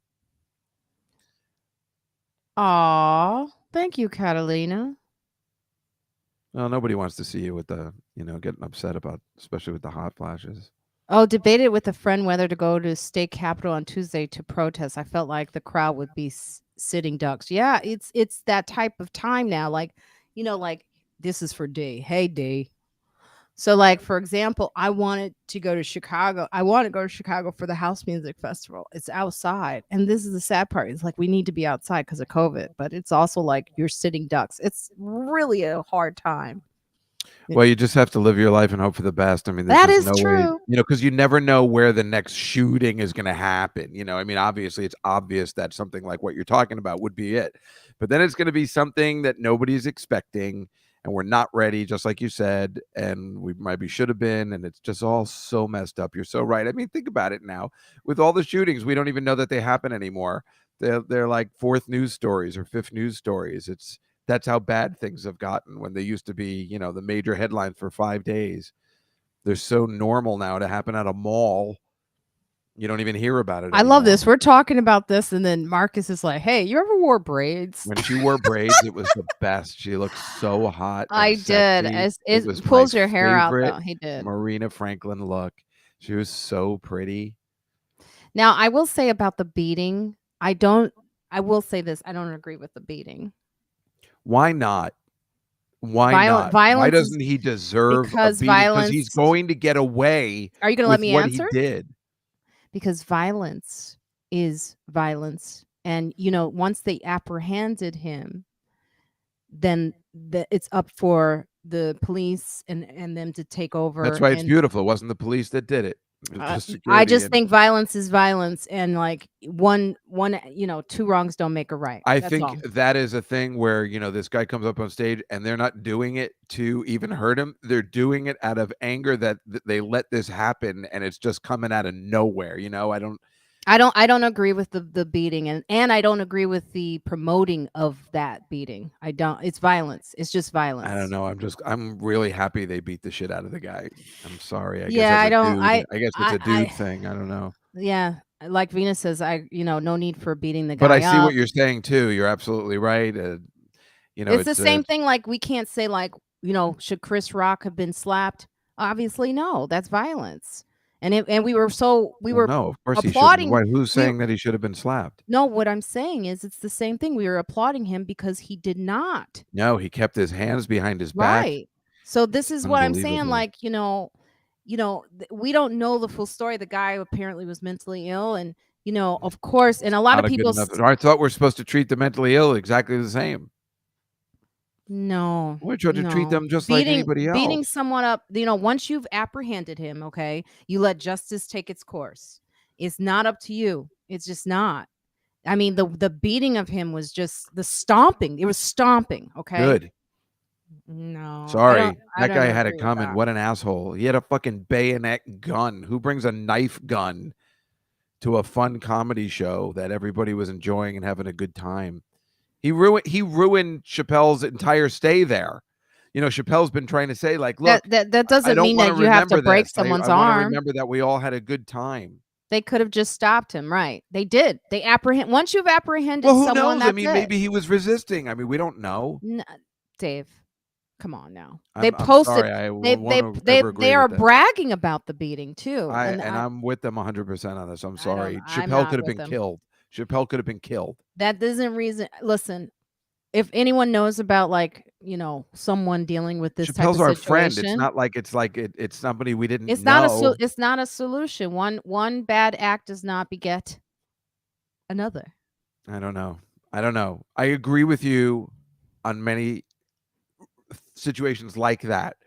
Aw, thank you, Catalina. Well, nobody wants to see you with the, getting upset about, especially with the hot flashes. Oh, debated with a friend whether to go to state capitol on Tuesday to protest. I felt like the crowd would be sitting ducks. Yeah, it's that type of time now. Like, like this is for D. Hey D. So, like for example, I wanted to go to Chicago. I want to go to Chicago for the House Music Festival. It's outside, and this is the sad part. It's like we need to be outside because of COVID, but it's also like you're sitting ducks. It's really a hard time. Well, you just have to live your life and hope for the best. I mean, this That is is no way, true. because you never know where the next shooting is going to happen. I mean, obviously, it's obvious that something like what you're talking about would be it, but then it's going to be something that nobody's expecting, and we're not ready, just like you said, and we maybe should have been, and it's just all so messed up. You're so right. I mean, think about it now. With all the shootings, we don't even know that they happen anymore. They're like fourth news stories or fifth news stories. That's how bad things have gotten when they used to be, the major headlines for 5 days. They're so normal now to happen at a mall. You don't even hear about it I love anymore. this. We're talking about this, and then Marcus is like, "Hey, you ever wore braids?" When she wore braids, it was the best. She looked so hot and I did. sexy. It was It my pulls your hair out, favorite though. He did. Marina Franklin look. She was so pretty. Now, I will say about the beating, I don't. I will say this. I don't agree with the beating. Why not? Why Violent not? Why violence is doesn't he deserve a because beating? Because he's violence. going to get away Are you gonna let with me what he answer? did. Because violence is violence, and once they apprehended him, then it's up for the police and them to take That's over. why it's And beautiful. It wasn't the police that did it. It was the I security. just And think violence is violence, and like one two wrongs don't make a right. I That's think all. that is a thing where, this guy comes up on stage and they're not doing it to even hurt him. They're doing it out of anger that they let this happen, and it's just coming out of nowhere. I don't agree with the beating, and I don't agree with the promoting of that beating. I don't. It's violence. It's just I don't violence. know. I'm really happy they beat the shit out of the guy. I'm sorry. I guess Yeah, as I a don't. dude, I guess it's a dude I thing. I don't know. yeah, like Venus says, no need for beating the But I guy see what up. you're saying too. You're absolutely right. It's the It's same thing. Like we can't say like should Chris Rock have been slapped? Obviously, no. That's violence. And we well, were no, of course he shouldn't. applauding. Why? Who's We saying that he should have been slapped? No, what I'm saying is it's the same thing. We were applauding him because he did not. No, he kept his hands behind his back. Right. So this It's is what I'm saying. unbelievable. Like we don't know the full story. The guy apparently was mentally ill, and of course, and a lot Not of a good people. enough. I thought we're supposed to treat the mentally ill exactly the same. No, We're trying to treat no. them just like Beating anybody beating else. someone up, once you've apprehended him, okay, you let justice take its course. It's not up to you. It's just not. I mean, the beating of him was just the stomping. It was stomping, okay? Good. No, I don't Sorry. I That don't guy had it agree with coming. that. What an asshole. He had a fucking bayonet gun. Who brings a knife gun to a fun comedy show that everybody was enjoying and having a good time? He ruined Chappelle's entire stay there. Chappelle's been trying to say, like, That look, that that I doesn't don't mean want to that you have to remember break this. someone's I want to arm. remember that we all had a good time. They could have just stopped him, right? They did. Once you've apprehended Well, who someone, knows? I that's mean, it. maybe he was resisting. I mean, we don't know. Dave, come on now. They I'm posted sorry. I they won't they they ever they agree are with that. bragging about the beating too. I'm with them 100% on this. I'm I don't sorry. I'm Chappelle not could have with been them. killed. Chappelle could have been killed. That doesn't reason listen, if anyone knows about someone dealing with this type Chappelle's of our friend. It's situation, not like it's somebody we didn't know. it's not a solution. One bad act does not beget another. I don't know. I don't know. I agree with you on many situations like that,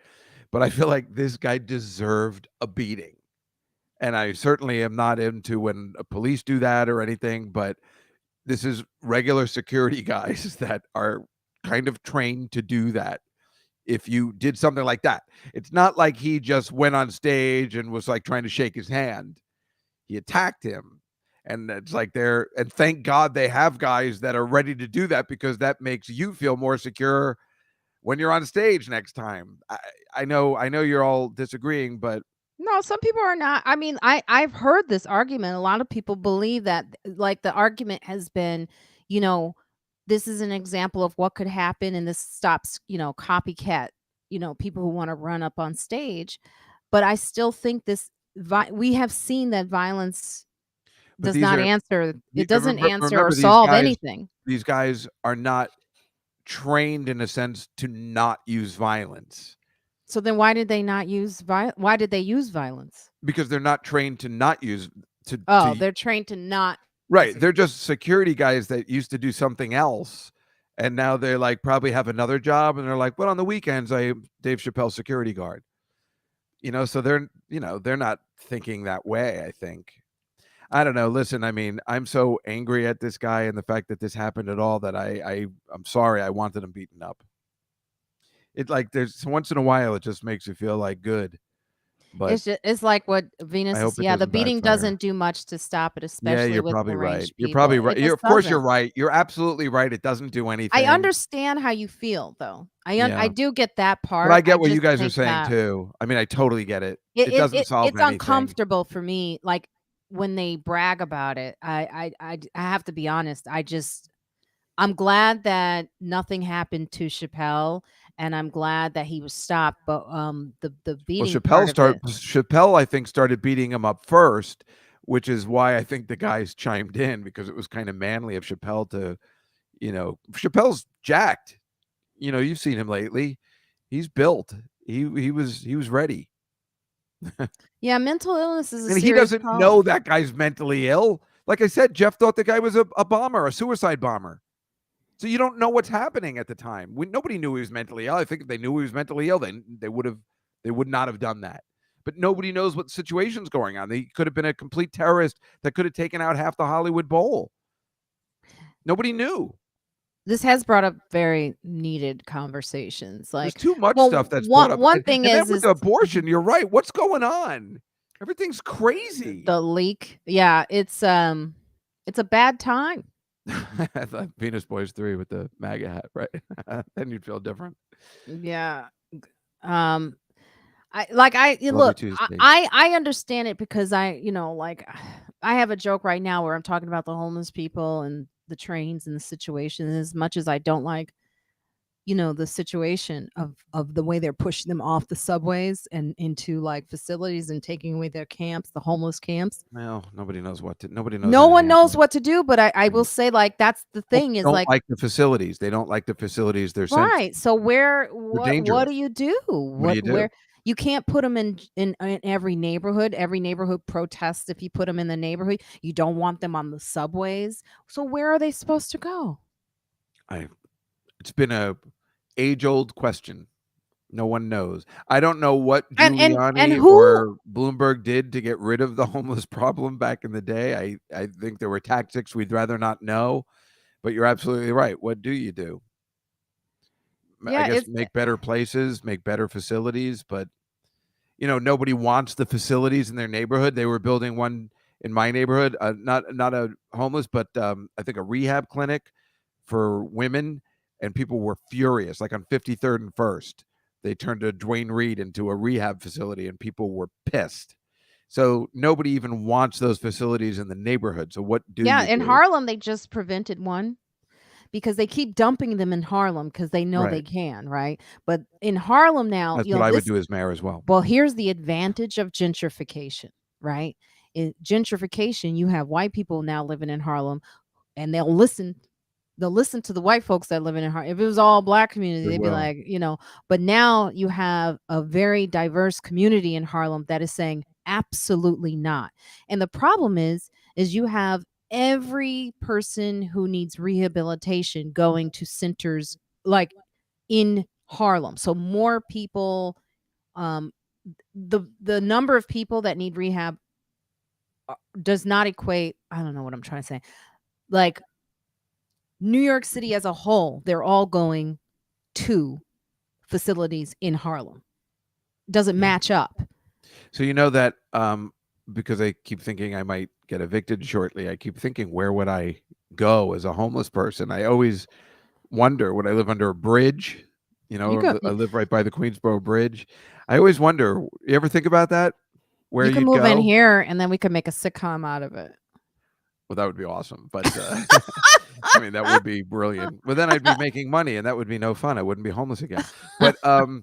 but I feel like this guy deserved a beating. And I certainly am not into when police do that or anything, but this is regular security guys that are kind of trained to do that. If you did something like that, it's not like he just went on stage and was like trying to shake his hand. He attacked him. And it's like and thank God they have guys that are ready to do that, because that makes you feel more secure when you're on stage next time. I know you're all disagreeing, but No, some people are not. I mean, I've heard this argument. A lot of people believe that like the argument has been, you know, this is an example of what could happen and this stops, copycat, people who want to run up on stage. But I still think we have seen that violence but does these not are answer. It doesn't answer or remember solve anything. these guys are not trained in a sense to not use violence, So then why did they not use why did they use violence? because they're not trained to not use Oh, to they're trained to not right. They're just security guys that used to do something else, and now they like probably have another job, and they're like, well, on the weekends I am Dave Chappelle security guard. So they're not thinking that way, I think. I don't know. Listen, I mean, I'm so angry at this guy and the fact that this happened at all that I'm sorry. I wanted him beaten up. It like there's once in a while it just makes you feel like good, but It's like what I Venus is hope it yeah, the doesn't beating backfire. doesn't do much to stop it, Yeah, especially you're with probably right. deranged You're people. probably It right. just Of course you're doesn't. right. You're absolutely right. It doesn't do I anything. understand how you feel, though. I Yeah. do get that But I part. I get what you just guys are think saying that too. I mean, I totally get it. it It it doesn't it solve it's anything. uncomfortable for me, like, when they brag about it. I have to be honest, I'm glad that nothing happened to Chappelle, and I'm glad that he was stopped, but, the Well, beating part of it. Chappelle, I think, started beating him up first, which is why I think the guys chimed in, because it was kind of manly of Chappelle to, Chappelle's jacked. you've seen him lately. He's built. He was ready. Yeah, mental illness is a And he serious doesn't problem. know that guy's mentally ill. Like I said, Jeff thought the guy was a bomber, a suicide bomber. So you don't know what's happening at the time. Nobody knew he was mentally ill. I think if they knew he was mentally ill, then they would not have done that. But nobody knows what situation's going on. He could have been a complete terrorist that could have taken out half the Hollywood Bowl. Nobody knew. This has brought up very needed conversations. There's Like, too much well, stuff that's brought up. one And, thing and then with is the Mhm. abortion, you're right. What's going on? Everything's crazy. the leak. Yeah, it's a bad time. I thought Venus Boys 3 with the MAGA hat, right? Then you'd feel different. Yeah. Um I Lovely look, Tuesday. I understand it because like I have a joke right now where I'm talking about the homeless people and the trains and the situation. As much as I don't like, the situation of the way they're pushing them off the subways and into like facilities and taking away their camps, the homeless camps. Well, nobody knows No how to one handle knows it. what to do, but I will Mm. say like that's the Folks thing is don't like like the facilities. They don't like the facilities they're sent to. right. So They're what dangerous. do you do? What do you do? Where you can't put them in every neighborhood. Every neighborhood protests if you put them in the neighborhood. You don't want them on the subways. So where are they supposed to go? I It's been a age-old question. No one knows. I don't know what And Giuliani who or Bloomberg did to get rid of the homeless problem back in the day. I think there were tactics we'd rather not know, but you're absolutely right. What do you do? I yeah, guess it's make better places, make better facilities, but nobody wants the facilities in their neighborhood. They were building one in my neighborhood, not a homeless, but I think a rehab clinic for women, and people were furious. Like on 53rd and First, they turned a Dwayne Reed into a rehab facility, and people were pissed. So nobody even wants those facilities in the neighborhood. So what do yeah, you in do? Harlem they just prevented one because they keep dumping them in Harlem because they know they Right. can, right? But in Harlem now, That's what I would do as mayor as well. well, here's the advantage of gentrification, right? In gentrification, you have white people now living in Harlem and they'll listen to the white folks that live in Harlem. If it was all black community, They they'd be will. like, but now you have a very diverse community in Harlem that is saying absolutely not. And the problem is you have every person who needs rehabilitation going to centers like in Harlem. So more people um the number of people that need rehab does not equate. I don't know what I'm trying to say. Like New York City as a whole, they're all going to facilities in Harlem. Doesn't Yeah. match up. So you know that because I keep thinking I might get evicted shortly, I keep thinking, where would I go as a homeless person? I always wonder, would I live under a bridge? You go I live right by the Queensboro Bridge. I always wonder, you ever think about that? Where you can you'd move in go? here and then we could make a sitcom out of it. Well, that would be awesome. But I mean, that would be brilliant. But then I'd be making money, and that would be no fun. I wouldn't be homeless again. But do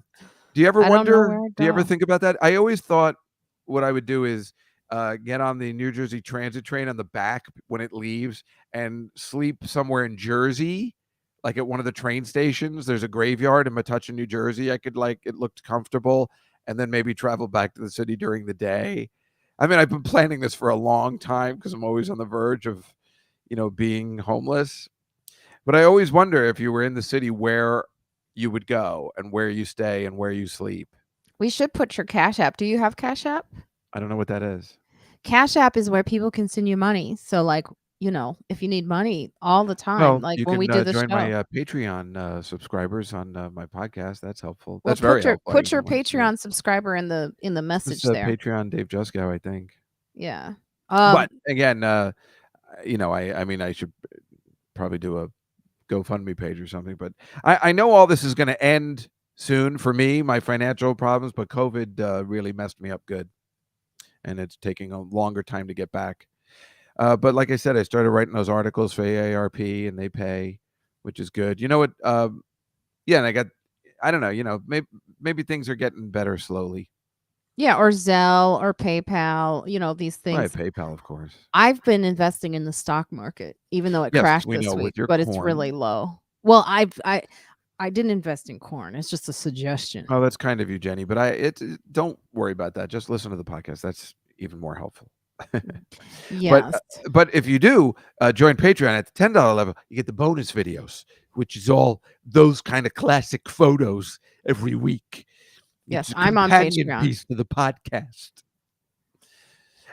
you ever I don't know wonder? where I'd Do you ever go. think about that? I always thought what I would do is get on the New Jersey Transit train on the back when it leaves and sleep somewhere in Jersey, like at one of the train stations. There's a graveyard in Metuchen, New Jersey. I could like it looked comfortable, and then maybe travel back to the city during the day. I mean, I've been planning this for a long time because I'm always on the verge of, being homeless. But I always wonder, if you were in the city, where you would go and where you stay and where you sleep. We should put your Cash App. Do you have Cash App? I don't know what that is. Cash App is where people can send you money. So like, if you need money all the time, Well, like you when we can do the join show. my Patreon subscribers on my podcast. That's helpful. Well, That's very helpful. I put even your want to say it. Patreon subscriber in the This message is there. Patreon Dave Juskow, I think. Yeah. But again, I mean, I should probably do a GoFundMe page or something. But I know all this is going to end soon for me, my financial problems. But COVID really messed me up good, and it's taking a longer time to get back. But like I said, I started writing those articles for AARP, and they pay, which is good. You know what? Yeah, and I don't know. Maybe things are getting better slowly. Yeah, or Zelle or PayPal, these Right, things. PayPal, of course. I've been investing in the stock market, even though it Yes, crashed we this know week, with your but it's really corn. low. Well, I didn't invest in corn. It's just a suggestion. Oh, that's kind of you, Jenny. But don't worry about that. Just listen to the podcast. That's even more helpful. but Yes. but if you do join Patreon at the $10 level, you get the bonus videos, which is all those kind of classic photos every week. It's Yes, a I'm on companion Patreon. piece to the podcast.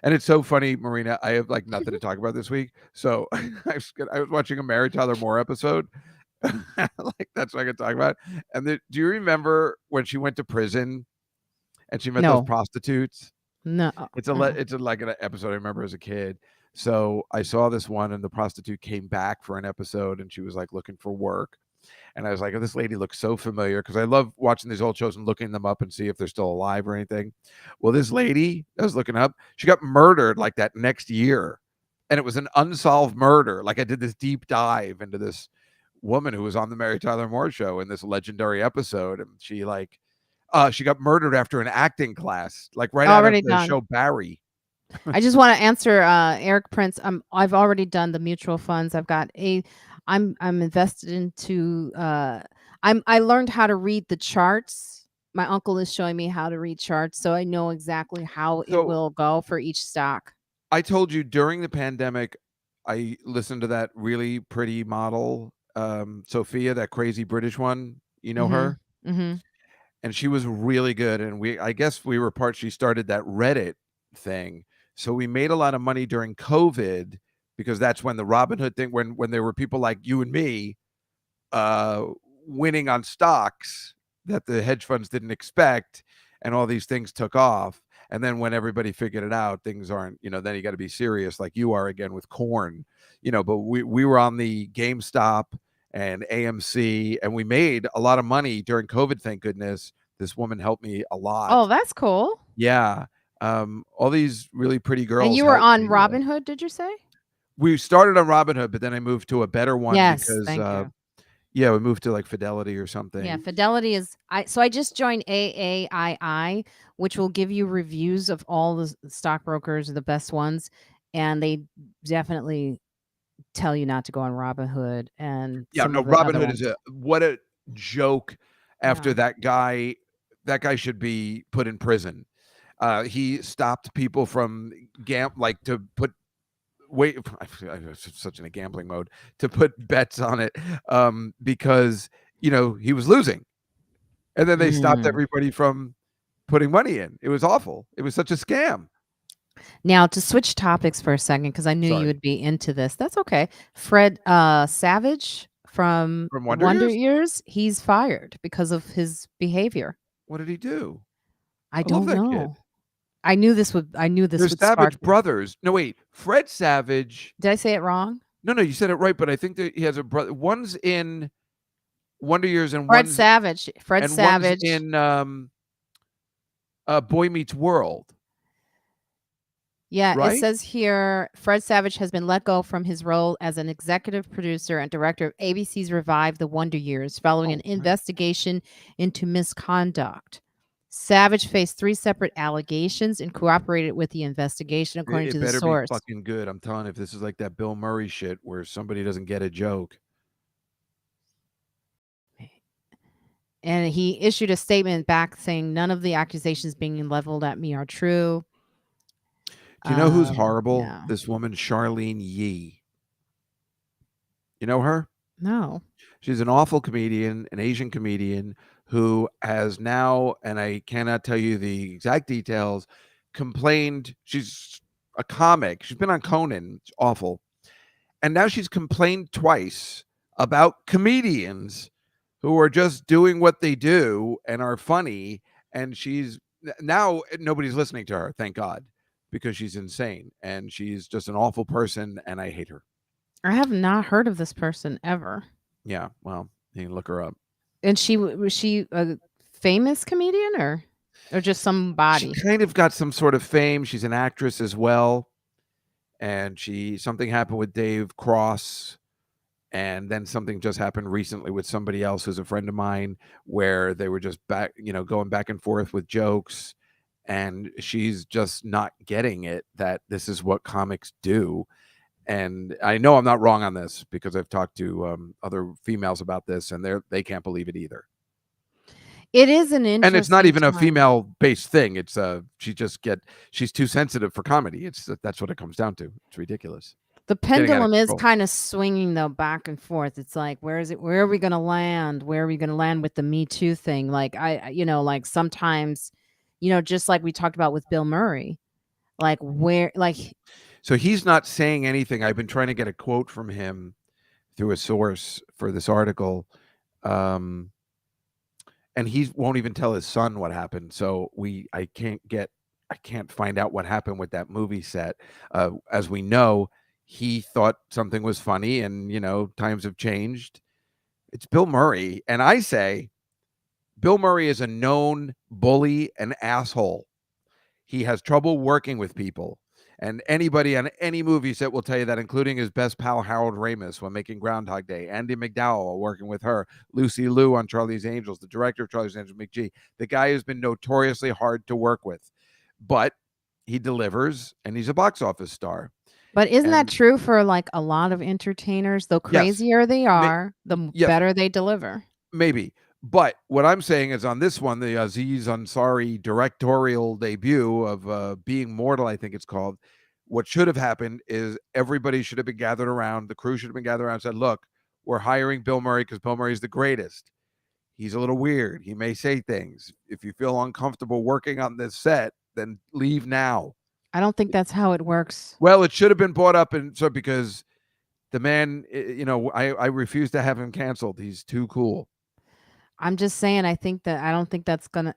And it's so funny, Marina. I have like nothing to talk about this week, so I was watching a Mary Tyler Moore episode. Like that's what I could talk about. And do you remember when she went to prison and she met those No. prostitutes? No. It's like an episode I remember as a kid. So I saw this one, and the prostitute came back for an episode, and she was like looking for work. And I was like, oh, this lady looks so familiar, because I love watching these old shows and looking them up and see if they're still alive or anything. Well, this lady I was looking up, she got murdered like that next year. And it was an unsolved murder. Like I did this deep dive into this woman who was on the Mary Tyler Moore show in this legendary episode. And she got murdered after an acting class, like right out of Already the done. show Barry. I just want to answer Eric Prince. I've already done the mutual funds. I'm invested into I learned how to read the charts. My uncle is showing me how to read charts, so I know exactly how it So will go for each stock. I told you during the pandemic, I listened to that really pretty model, Sophia, that crazy British one. You know Mhm. her? Mhm. And she was really good. And I guess we were she started that Reddit thing. So we made a lot of money during COVID, because that's when the Robinhood thing, when there were people like you and me uh, winning on stocks that the hedge funds didn't expect, and all these things took off. And then when everybody figured it out, things aren't, then you got to be serious like you are again with corn, but we were on the GameStop and AMC, and we made a lot of money during COVID. Thank goodness. This woman helped me a lot. Oh, that's cool. Yeah. All these really pretty And girls you were helped on me. Robinhood, did you say? We started on Robinhood, but then I moved to a better one Yes, because thank you. yeah, we moved to like Fidelity or Yeah, something. Fidelity is I just joined AAII, which will give you reviews of all the stockbrokers, the best ones, and they definitely tell you not to go on Robinhood and Yeah, some no, of the other Robinhood is ones. what a joke. After Yeah. that guy should be put in prison. He stopped people from like to put wait I'm such in a gambling mode to put bets on it, because he was losing, and then they stopped Mm. everybody from putting money in. It was awful. It was such a scam. Now to switch topics for a second, because I knew you Sorry. would be into this. That's okay. Fred Savage from From Wonder Wonder Years? Years, he's fired because of his behavior. What did he do? I I love don't that kid. know. I knew this They're would spark Savage you. brothers. No, wait. Fred Savage. Did I say it wrong? No, you said it right, but I think that he has a brother. One's in Wonder Years, and Fred one's Savage. Fred Savage. in Boy Meets World, Yeah, it right? says here Fred Savage has been let go from his role as an executive producer and director of ABC's Revive the Wonder Years following an Oh, right. investigation into misconduct. Savage faced 3 separate allegations and cooperated with the investigation, according It to the better be source. fucking good. I'm telling you, if this is like that Bill Murray shit where somebody doesn't get a joke. And he issued a statement back saying none of the accusations being leveled at me are true. Do you know who's horrible? Yeah. This woman, Charlene Yee. You know her? No. She's an awful comedian, an Asian comedian who has now, and I cannot tell you the exact details, complained. She's a comic. She's been on Conan. It's awful. And now she's complained twice about comedians who are just doing what they do and are funny. And she's now nobody's listening to her, thank God, because she's insane and she's just an awful person. And I hate her. I have not heard of this person ever. Yeah. Well, you can look her up. And was she a famous comedian or just She somebody? kind of got some sort of fame. She's an actress as well. And something happened with Dave Cross. And then something just happened recently with somebody else who's a friend of mine, where they were just going back and forth with jokes. And she's just not getting it that this is what comics do. And I know I'm not wrong on this because I've talked to other females about this, and they can't believe it either. It is an And it's not interesting even a time. female-based thing. It's she's too sensitive for comedy. That's what it comes down to. It's ridiculous. The It's getting out of pendulum is control. kinda swinging, though, back and forth. It's like, where are we gonna land? Where are we gonna land with the Me Too thing? Like, like, sometimes, just like we talked about with Bill Murray, like, where like So he's not saying anything. I've been trying to get a quote from him through a source for this article. Um, and he won't even tell his son what happened. So I can't find out what happened with that movie set. As we know, he thought something was funny, and times have changed. It's Bill Murray, and I say Bill Murray is a known bully and asshole. He has trouble working with people. And anybody on any movie set will tell you that, including his best pal Harold Ramis when making Groundhog Day, Andy McDowell working with her, Lucy Liu on Charlie's Angels, the director of Charlie's Angels, McGee. The guy has been notoriously hard to work with, but he delivers, and he's a box office star. But isn't that And true for, like, a lot of entertainers? The yes, crazier they are, the yes, better they deliver. maybe. But what I'm saying is, on this one, the Aziz Ansari directorial debut of Being Mortal, I think it's called, what should have happened is everybody should have been gathered around. The crew should have been gathered around and said, look, we're hiring Bill Murray because Bill Murray's the greatest. He's a little weird. He may say things. If you feel uncomfortable working on this set, then leave now. I don't think that's how it works. Well, it should have been brought up, and so because the man, I refuse to have him canceled. He's too cool. I'm just saying, I don't think that's Well,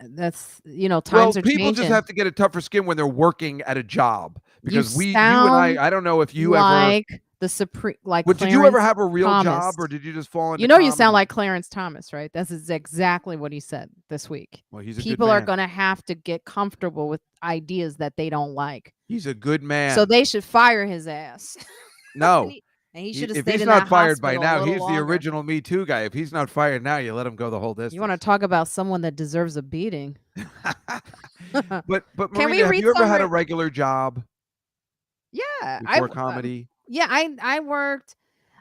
times are people just changing. have to get a tougher skin when they're working at a job, You because you and sound I don't know if you ever like the supreme, like did you ever Clarence have a real Thomas. job, or did you just fall into You sound comedy? like Clarence Thomas, right? That's exactly what he said this week. Well, he's a good People are man. gonna have to get comfortable with ideas that they don't like. He's a good So man. they should fire his ass. and No, he, and he should have if stayed he's in that not fired by hospital a now, little he's the longer. original Me Too guy. If he's not fired now, you let him go the whole You want to distance. talk about someone that deserves a beating? But Can we Marina, have read you ever some? had a regular job Yeah, before comedy? yeah, I worked.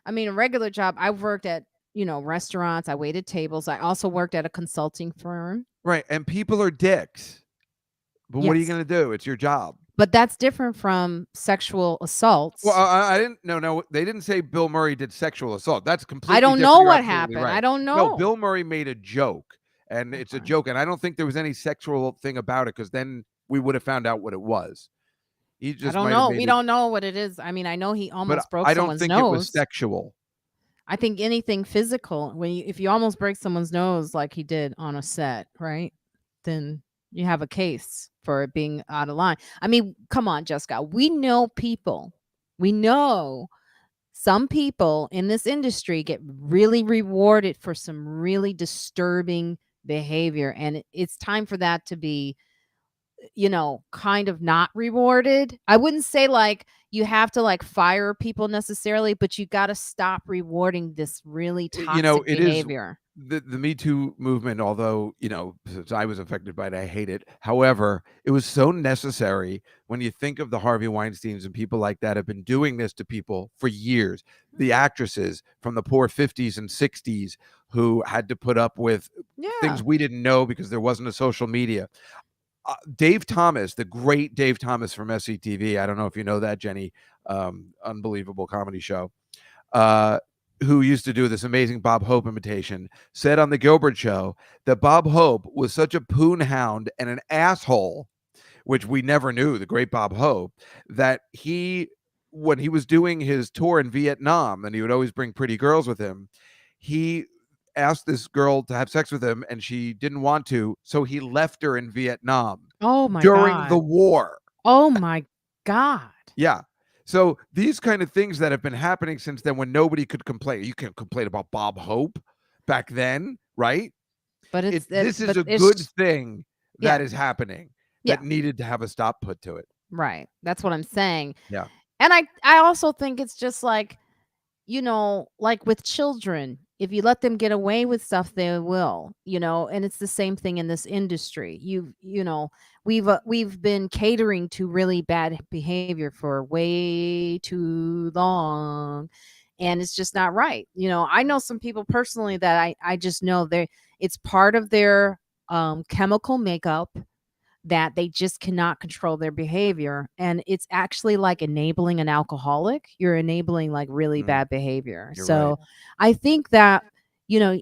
I mean, a regular job. I worked at restaurants. I waited tables. I also worked at a consulting firm. Right, and people are dicks. But what are you Yes, going to do? It's your job. but that's different from sexual Well, assaults. I didn't. No, they didn't say Bill Murray did sexual assault. That's I completely don't different. know You're what absolutely happened. I right. don't No, know. Bill Murray made a joke, and it's a Okay. joke, and I don't think there was any sexual thing about it, because then we would have found out what it was. He I just don't might have know. made We it, don't know what it is. I mean, I know he but almost broke I don't someone's think it was nose. sexual. I think anything physical, if you almost break someone's nose like he did on a set, right? Then you have a case for it being out of line. I mean, come on, Jessica. We know people. We know some people in this industry get really rewarded for some really disturbing behavior, and it's time for that to be kind of not rewarded. I wouldn't say like you have to like fire people necessarily, but you got to stop rewarding this really toxic It is behavior. the Me Too movement, although, since I was affected by it, I hate it. However, it was so necessary when you think of the Harvey Weinsteins and people like that have been doing this to people for years. The actresses from the poor 50s and 60s who had to put up with Yeah. things we didn't know because there wasn't a social media. Dave Thomas, the great Dave Thomas from SCTV. I don't know if you know that, Jenny, unbelievable comedy show. Uh, who used to do this amazing Bob Hope imitation, said on the Gilbert Show that Bob Hope was such a poon hound and an asshole, which we never knew, the great Bob Hope, that when he was doing his tour in Vietnam, and he would always bring pretty girls with him, he asked this girl to have sex with him, and she didn't want to, so he left her in Vietnam Oh my during the god. war. Oh my god. Yeah. So these kind of things that have been happening since then, when nobody could complain. You can't complain about Bob Hope back then, right? But This is but a good it's thing that yeah. is happening Yeah. that needed to have a stop put to it. Right. That's what I'm saying. Yeah. And I also think it's just like, like with children. if you let them get away with stuff, they will, and it's the same thing in this industry. We've been catering to really bad behavior for way too long, and it's just not right. I know some people personally that I just know it's part of their chemical makeup that they just cannot control their behavior, and it's actually like enabling an alcoholic. You're enabling like really Mm, bad behavior. you're right. So I think that you know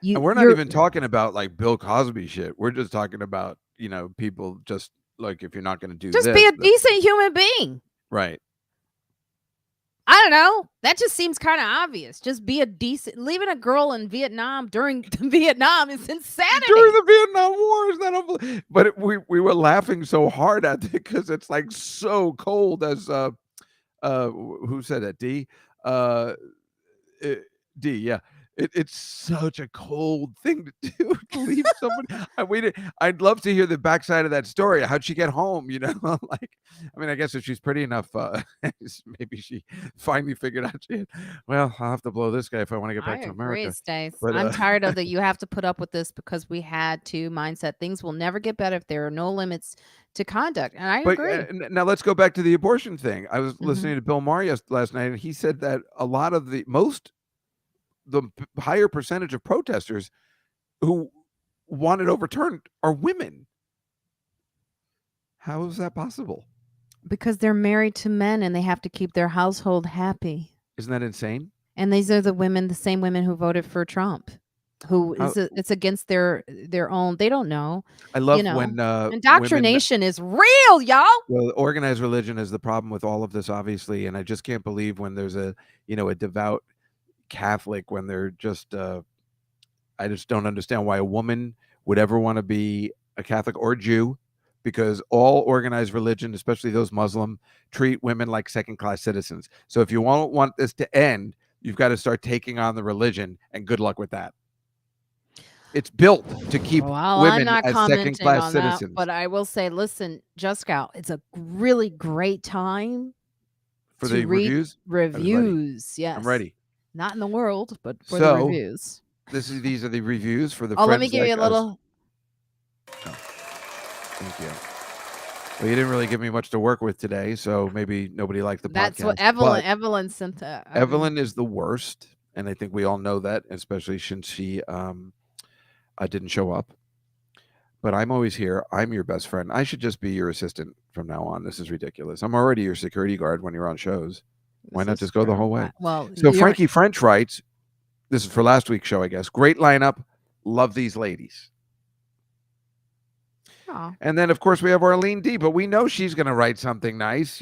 And we're not you're even talking about like Bill Cosby shit. We're just talking about, people just like, if you're not going to do just be this, a decent human being. right. I don't know, that just seems kind of obvious. Just be a decent. Leaving a girl in Vietnam during Vietnam is During insanity. the Vietnam War, is that but we were laughing so hard at it because it's like so cold as who said that? D. Uh, eh, D. Yeah. It's such a cold thing to do to leave somebody. I'd love to hear the backside of that story. How'd she get home? Like, I mean, I guess if she's pretty enough, maybe she finally figured out well, I'll have to blow this guy if I want to get I back to agree, America. Stace. But I'm tired of the "you have to put up with this because we had to" mindset. Things will never get better if there are no limits to conduct, and I But agree. now let's go back to the abortion thing. I was Mhm. listening to Bill Maher last night, and he said that a lot of the higher percentage of protesters who want it overturned are women. How is that possible? Because they're married to men and they have to keep their household happy. Isn't that insane? And these are the same women who voted for Trump, who How it's against their own. They don't know, I you love know. when women. Indoctrination is real, y'all. Well, organized religion is the problem with all of this, obviously, and I just can't believe when there's a devout Catholic, when they're just I just don't understand why a woman would ever want to be a Catholic or Jew, because all organized religion, especially those Muslim, treat women like second-class citizens. So if you want this to end, you've got to start taking on the religion, and good luck with that. It's built to keep Well, I'm women not as commenting second-class on that, citizens. but I will say, listen, Juskow, it's a really great time For to the read reviews, I was ready. reviews. I'm Yes. ready. Not in the world, but for the So reviews. these are the reviews for the Oh, let me friends give like you a us. little. Oh, thank you. Well, you didn't really give me much to work with today, so maybe nobody liked the That's what podcast. But Evelyn sent. Evelyn is the worst, and I think we all know that, especially since she didn't show up. But I'm always here. I'm your best friend. I should just be your assistant from now on. This is ridiculous. I'm already your security guard when you're on shows. Why This not is just go the true. whole way? Well, So you're Frankie French writes, this is for last week's show, I guess. Great lineup. Love these ladies. oh. And then, of course, we have Arlene D, but we know she's going to write something nice.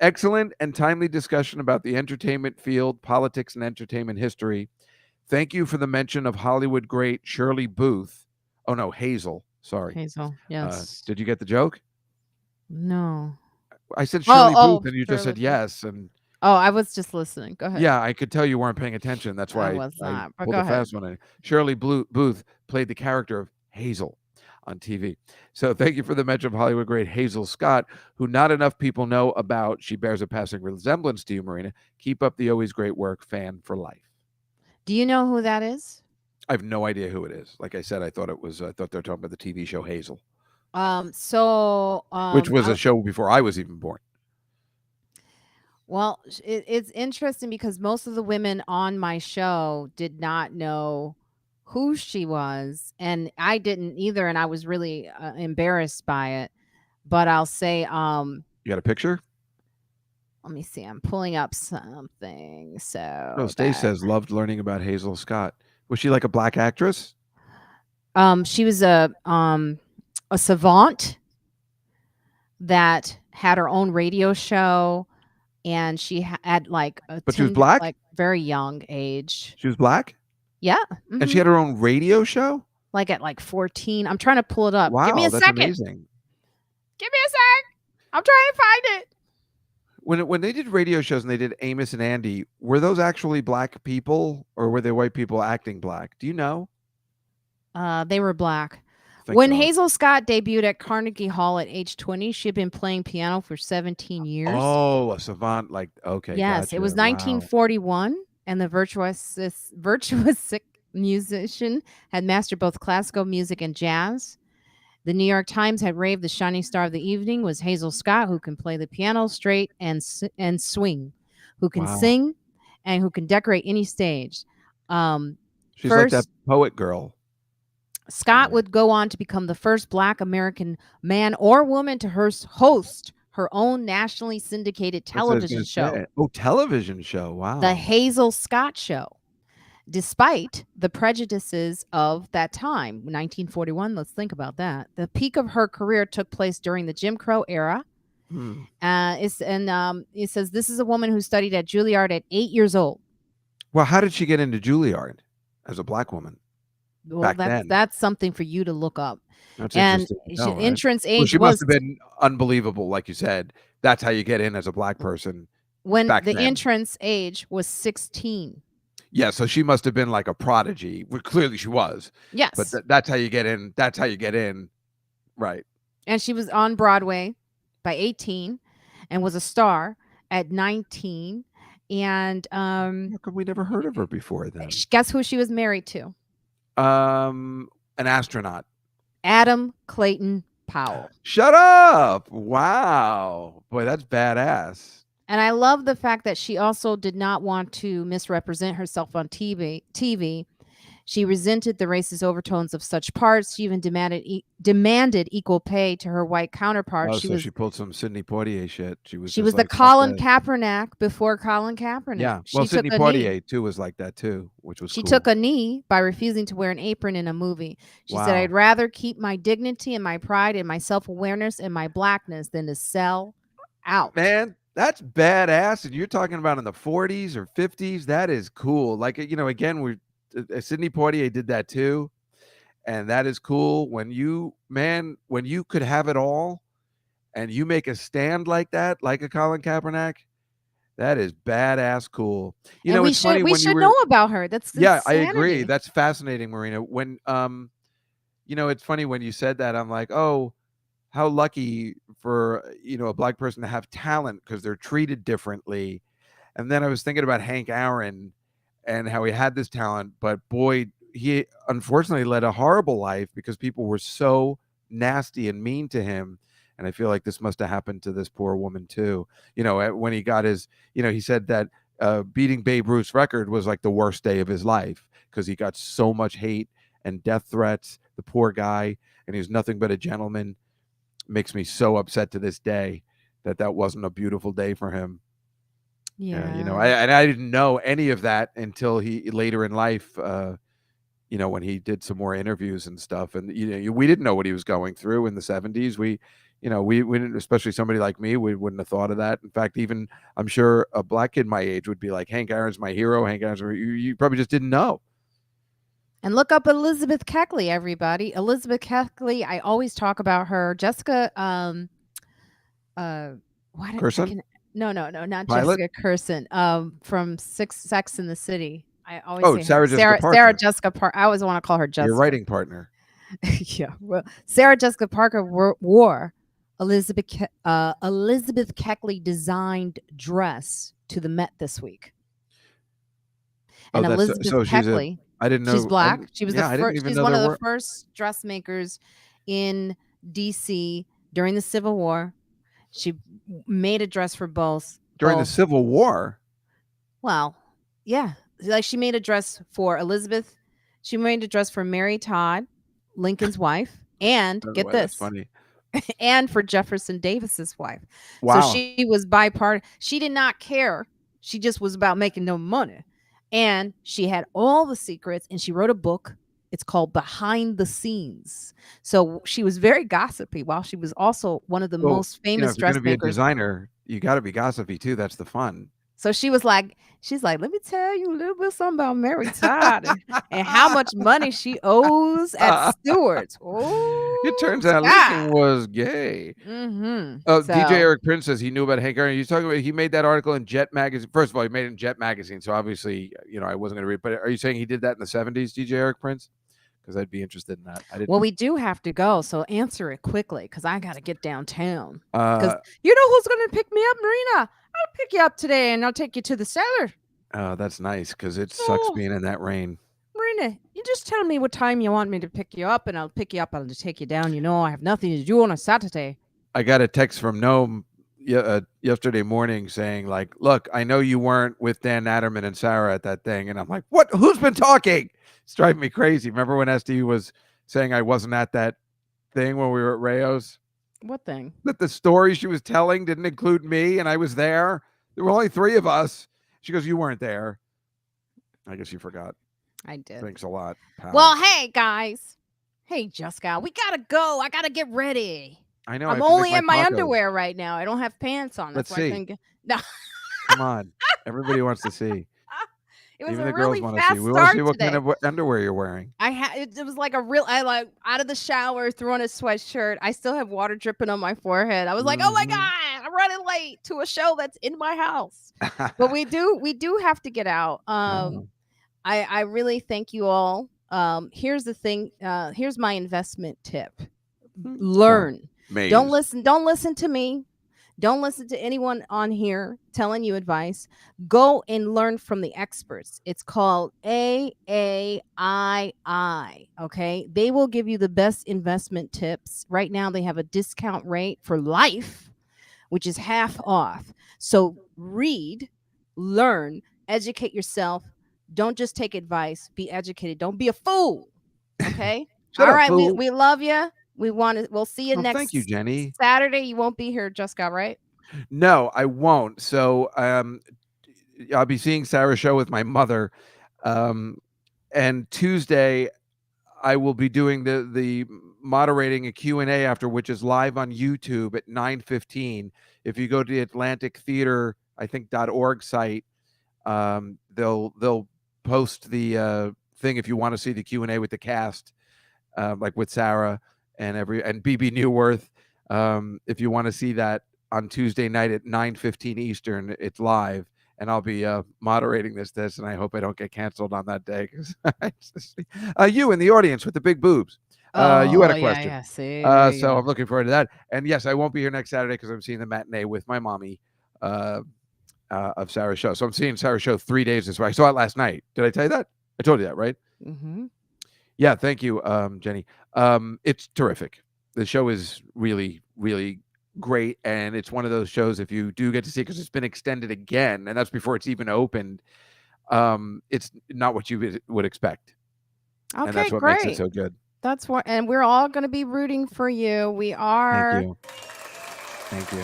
Excellent and timely discussion about the entertainment field, politics, and entertainment history. Thank you for the mention of Hollywood great Shirley Booth. Oh, no, Hazel. Sorry. Hazel. Yes. Did you get the joke? No. I said Oh, Shirley Booth, oh, and you just Shirley said Booth. yes. And Oh, I was just listening. Go ahead. yeah, I could tell you weren't paying attention. That's I why was I not, but pulled go a ahead. fast one in. Shirley Booth played the character of Hazel on TV. So thank you for the mention of Hollywood great Hazel Scott, who not enough people know about. She bears a passing resemblance to you, Marina. Keep up the always great work. Fan for life. Do you know who that is? I have no idea who it is. Like I said, I thought they were talking about the TV show Hazel, So, which was a show before I was even born. well, it's interesting because most of the women on my show did not know who she was, and I didn't either, and I was really embarrassed by it. But I'll say, You got a picture? let me see. I'm pulling up something No, so Stace that says loved learning about Hazel Scott. Was she like a black actress? she was a savant that had her own radio show, and she had like a But she was black? like very young age. She was black? Yeah. And she had her own radio show? Like at like 14. I'm trying to pull it up. Give me Wow, a that's second. amazing. Give me a sec. I'm trying to find it. When they did radio shows and they did Amos and Andy, were those actually black people or were they white people acting black? Do you know? They were black. Thank When God. Hazel Scott debuted at Carnegie Hall at age 20, she had been playing piano for 17 years. Oh, a savant, like, okay, Yes, gotcha. it was Wow. 1941, and the virtuosic musician had mastered both classical music and jazz. The New York Times had raved the shining star of the evening was Hazel Scott, who can play the piano straight and swing, who can Wow. sing, and who can decorate any stage. Um, She's like that First, poet girl. Scott would go on to become the first Black American man or woman to host her own nationally syndicated That's what I was television gonna show, say. Oh, television show. The Wow. Hazel Scott Show. Despite the prejudices of that time, 1941, let's think about that. The peak of her career took place during the Jim Crow era. Hmm. It says this is a woman who studied at Juilliard at 8 years old. Well, how did she get into Juilliard as a Black woman Well, back that's then? that's something for you to look up. That's And interesting to know, right? entrance Well, age she must was have been unbelievable, like you said. That's how you get in as a Black person when back the then. entrance age was 16. Yeah, so she must have been like a prodigy. Well, clearly she was, but Yes. that's how you get in. That's how you get in, right? And she was on Broadway by 18 and was a star at 19. And How come we never heard of her before then? guess who she was married to? An astronaut. Adam Clayton Powell. Shut up! Wow, boy, that's badass. And I love the fact that she also did not want to misrepresent herself on TV. She resented the racist overtones of such parts. She even demanded equal pay to her white counterparts. Oh, so she pulled some Sidney Poitier shit. She was She just was the like, fuck Colin that. Kaepernick before Colin Kaepernick. Yeah, well, She took Sidney a knee. Poitier too was like that too, which was She cool. took a knee by refusing to wear an apron in a movie. She said, Wow. I'd rather keep my dignity and my pride and my self-awareness and my blackness than to sell out. Man, that's badass. And you're talking about in the 40s or 50s. That is cool. Like, again, Sidney Poitier did that too. And that is cool when you could have it all and you make a stand like that, like a Colin Kaepernick, that is badass cool. And It's funny we when you should were, know about her. That's yeah, I agree. insanity. That's fascinating, Marina. When, it's funny when you said that, I'm like, oh, how lucky for, a Black person to have talent because they're treated differently. And then I was thinking about Hank Aaron and how he had this talent, but boy, he unfortunately led a horrible life because people were so nasty and mean to him. And I feel like this must have happened to this poor woman too. When he got his, he said that beating Babe Ruth's record was like the worst day of his life because he got so much hate and death threats. The poor guy, and he was nothing but a gentleman. Makes me so upset to this day that wasn't a beautiful day for him. Yeah. I didn't know any of that until he later in life, when he did some more interviews and stuff, and we didn't know what he was going through in the 70s. We didn't, especially somebody like me, we wouldn't have thought of that. In fact, even I'm sure a Black kid my age would be like, Hank Aaron's my hero. Hank Aaron's, you probably just didn't know. And look up Elizabeth Keckley, everybody. Elizabeth Keckley, I always talk about her. Jessica, Curson? No, not Pilot? Jessica Curson. From Sex in the City. I always say Sarah her. Jessica Parker. Sarah Jessica Parker. I always want to call her Jessica. Your writing partner. Yeah. Well, Sarah Jessica Parker wore Elizabeth Keckley designed dress to the Met this week. And Elizabeth Keckley, I didn't know. she's Black. She was I didn't even she's know one of there the first dressmakers in DC during the Civil War. She made a dress for both. During the Civil War? Well, yeah. Like she made a dress for Elizabeth. She made a dress for Mary Todd, Lincoln's wife, and get this. That's funny. And for Jefferson Davis's wife. Wow. So she was bipartisan. She did not care. She just was about making no money. And she had all the secrets, and she wrote a book. It's called Behind the Scenes. So she was very gossipy while she was also one of the most famous if you're going to be a dressmakers. designer, you got to be gossipy too. That's the fun. So she's like, let me tell you a little bit something about Mary Todd and how much money she owes at Stewart's. Oh, it turns out Lincoln was gay. Mm-hmm. DJ Eric Prince says he knew about Hank Aaron. He's talking about he made that article in Jet magazine. First of all, he made it in Jet magazine, so obviously, I wasn't going to read. But are you saying he did that in the 70s, DJ Eric Prince? Because I'd be interested in that. Well, we do have to go, so answer it quickly because I got to get downtown. Because you know who's going to pick me up, Marina? I'll pick you up today, and I'll take you to the cellar. Oh, that's nice because it sucks So, being in that rain. Marina, you just tell me what time you want me to pick you up, and I'll pick you up. I'll just take you down. You know, I have nothing to do on a Saturday. I got a text from Noam yesterday morning saying, like, look, I know you weren't with Dan Natterman and Sarah at that thing. And I'm like, what? Who's been talking? It's driving me crazy. Remember when SD was saying I wasn't at that thing when we were at Rayo's? What thing? That the story she was telling didn't include me and I was there. There were only 3 of us. She goes, you weren't there. I guess you forgot. I did. Thanks a lot, pal. Well, hey guys. Hey, Juskow, we gotta go. I gotta get ready. I know. I'm I have to make only my in my tacos. underwear right now. I don't have pants on. Let's That's why I see. couldn't get. No, Come on. Everybody wants to see. it was Even a the girls really want to fast see. We want to start see what kind today. of underwear you're wearing. I had it was like a real. I like out of the shower, threw on a sweatshirt. I still have water dripping on my forehead. I was like, oh my god, I'm running late to a show that's in my house. But we do have to get out. I really thank you all. Here's the thing. Here's my investment tip. Learn. Don't listen to me. Don't listen to anyone on here telling you advice. Go and learn from the experts. It's called AAII. Okay. They will give you the best investment tips. Right now, they have a discount rate for life, which is half off. So read, learn, educate yourself. Don't just take advice, be educated. Don't be a fool. Okay. Shut All up, right. fool. We love you. We'll see you Well, next thank you, Jenny. Saturday. You won't be here, Juskow, right? No, I won't. So I'll be seeing Sarah's show with my mother. And Tuesday I will be doing the moderating a Q&A after, which is live on YouTube at 9:15. If you go to the Atlantic Theater, I think .org site, they'll post the thing if you want to see the Q&A with the cast, like with Sarah and BB Newworth. If you want to see that on Tuesday night at 9:15 Eastern, it's live, and I'll be moderating this, and I hope I don't get canceled on that day because you in the audience with the big boobs. You had a question. Yeah. See, So I'm looking forward to that. And yes, I won't be here next Saturday because I'm seeing the matinee with my mommy of Sarah's show. So I'm seeing Sarah's show 3 days this week. I saw it last night. Did I tell you that? I told you that, right? Mm-hmm. Yeah, thank you, Jenny. It's terrific. The show is really, really great, and it's one of those shows, if you do get to see it, because it's been extended again, and that's before it's even opened, it's not what you would expect. And Okay, that's what makes it great. so good. That's what, and we're all going to be rooting for you. We are. Thank you.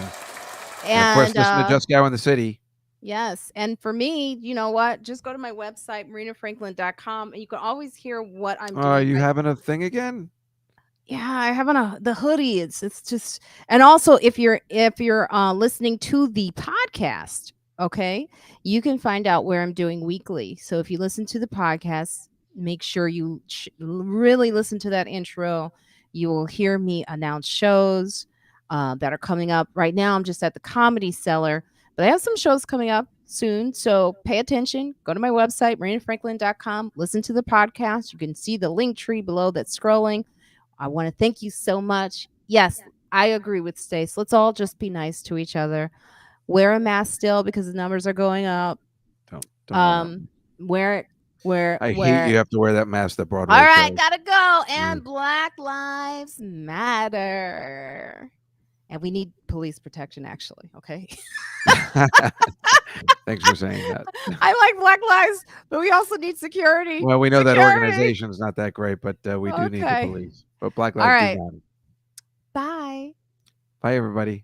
And of course, listen to Juskow in the City. Yes. And for me, you know what? Just go to my website, marinayfranklin.com, and you can always hear what I'm doing. Are you having a thing again? Yeah, I have the hoodie. It's just, and also if you're listening to the podcast, okay, you can find out where I'm doing weekly. So if you listen to the podcast, make sure you really listen to that intro. You will hear me announce shows that are coming up. Right now, I'm just at the Comedy Cellar, but I have some shows coming up soon. So pay attention. Go to my website, marinayfranklin.com. Listen to the podcast. You can see the link tree below that's scrolling. I want to thank you so much. Yes, I agree with Stace. Let's all just be nice to each other. Wear a mask still because the numbers are going up. Don't wear it. I hate you have to wear that mask that Broadway All right, shows. gotta go. And Black Lives Matter. And we need police protection, actually. Okay. Thanks for saying that. I like Black Lives, but we also need security. Well, we know that organization's not that great, but we do need the police. But Black Lives do matter. Bye. Bye, everybody.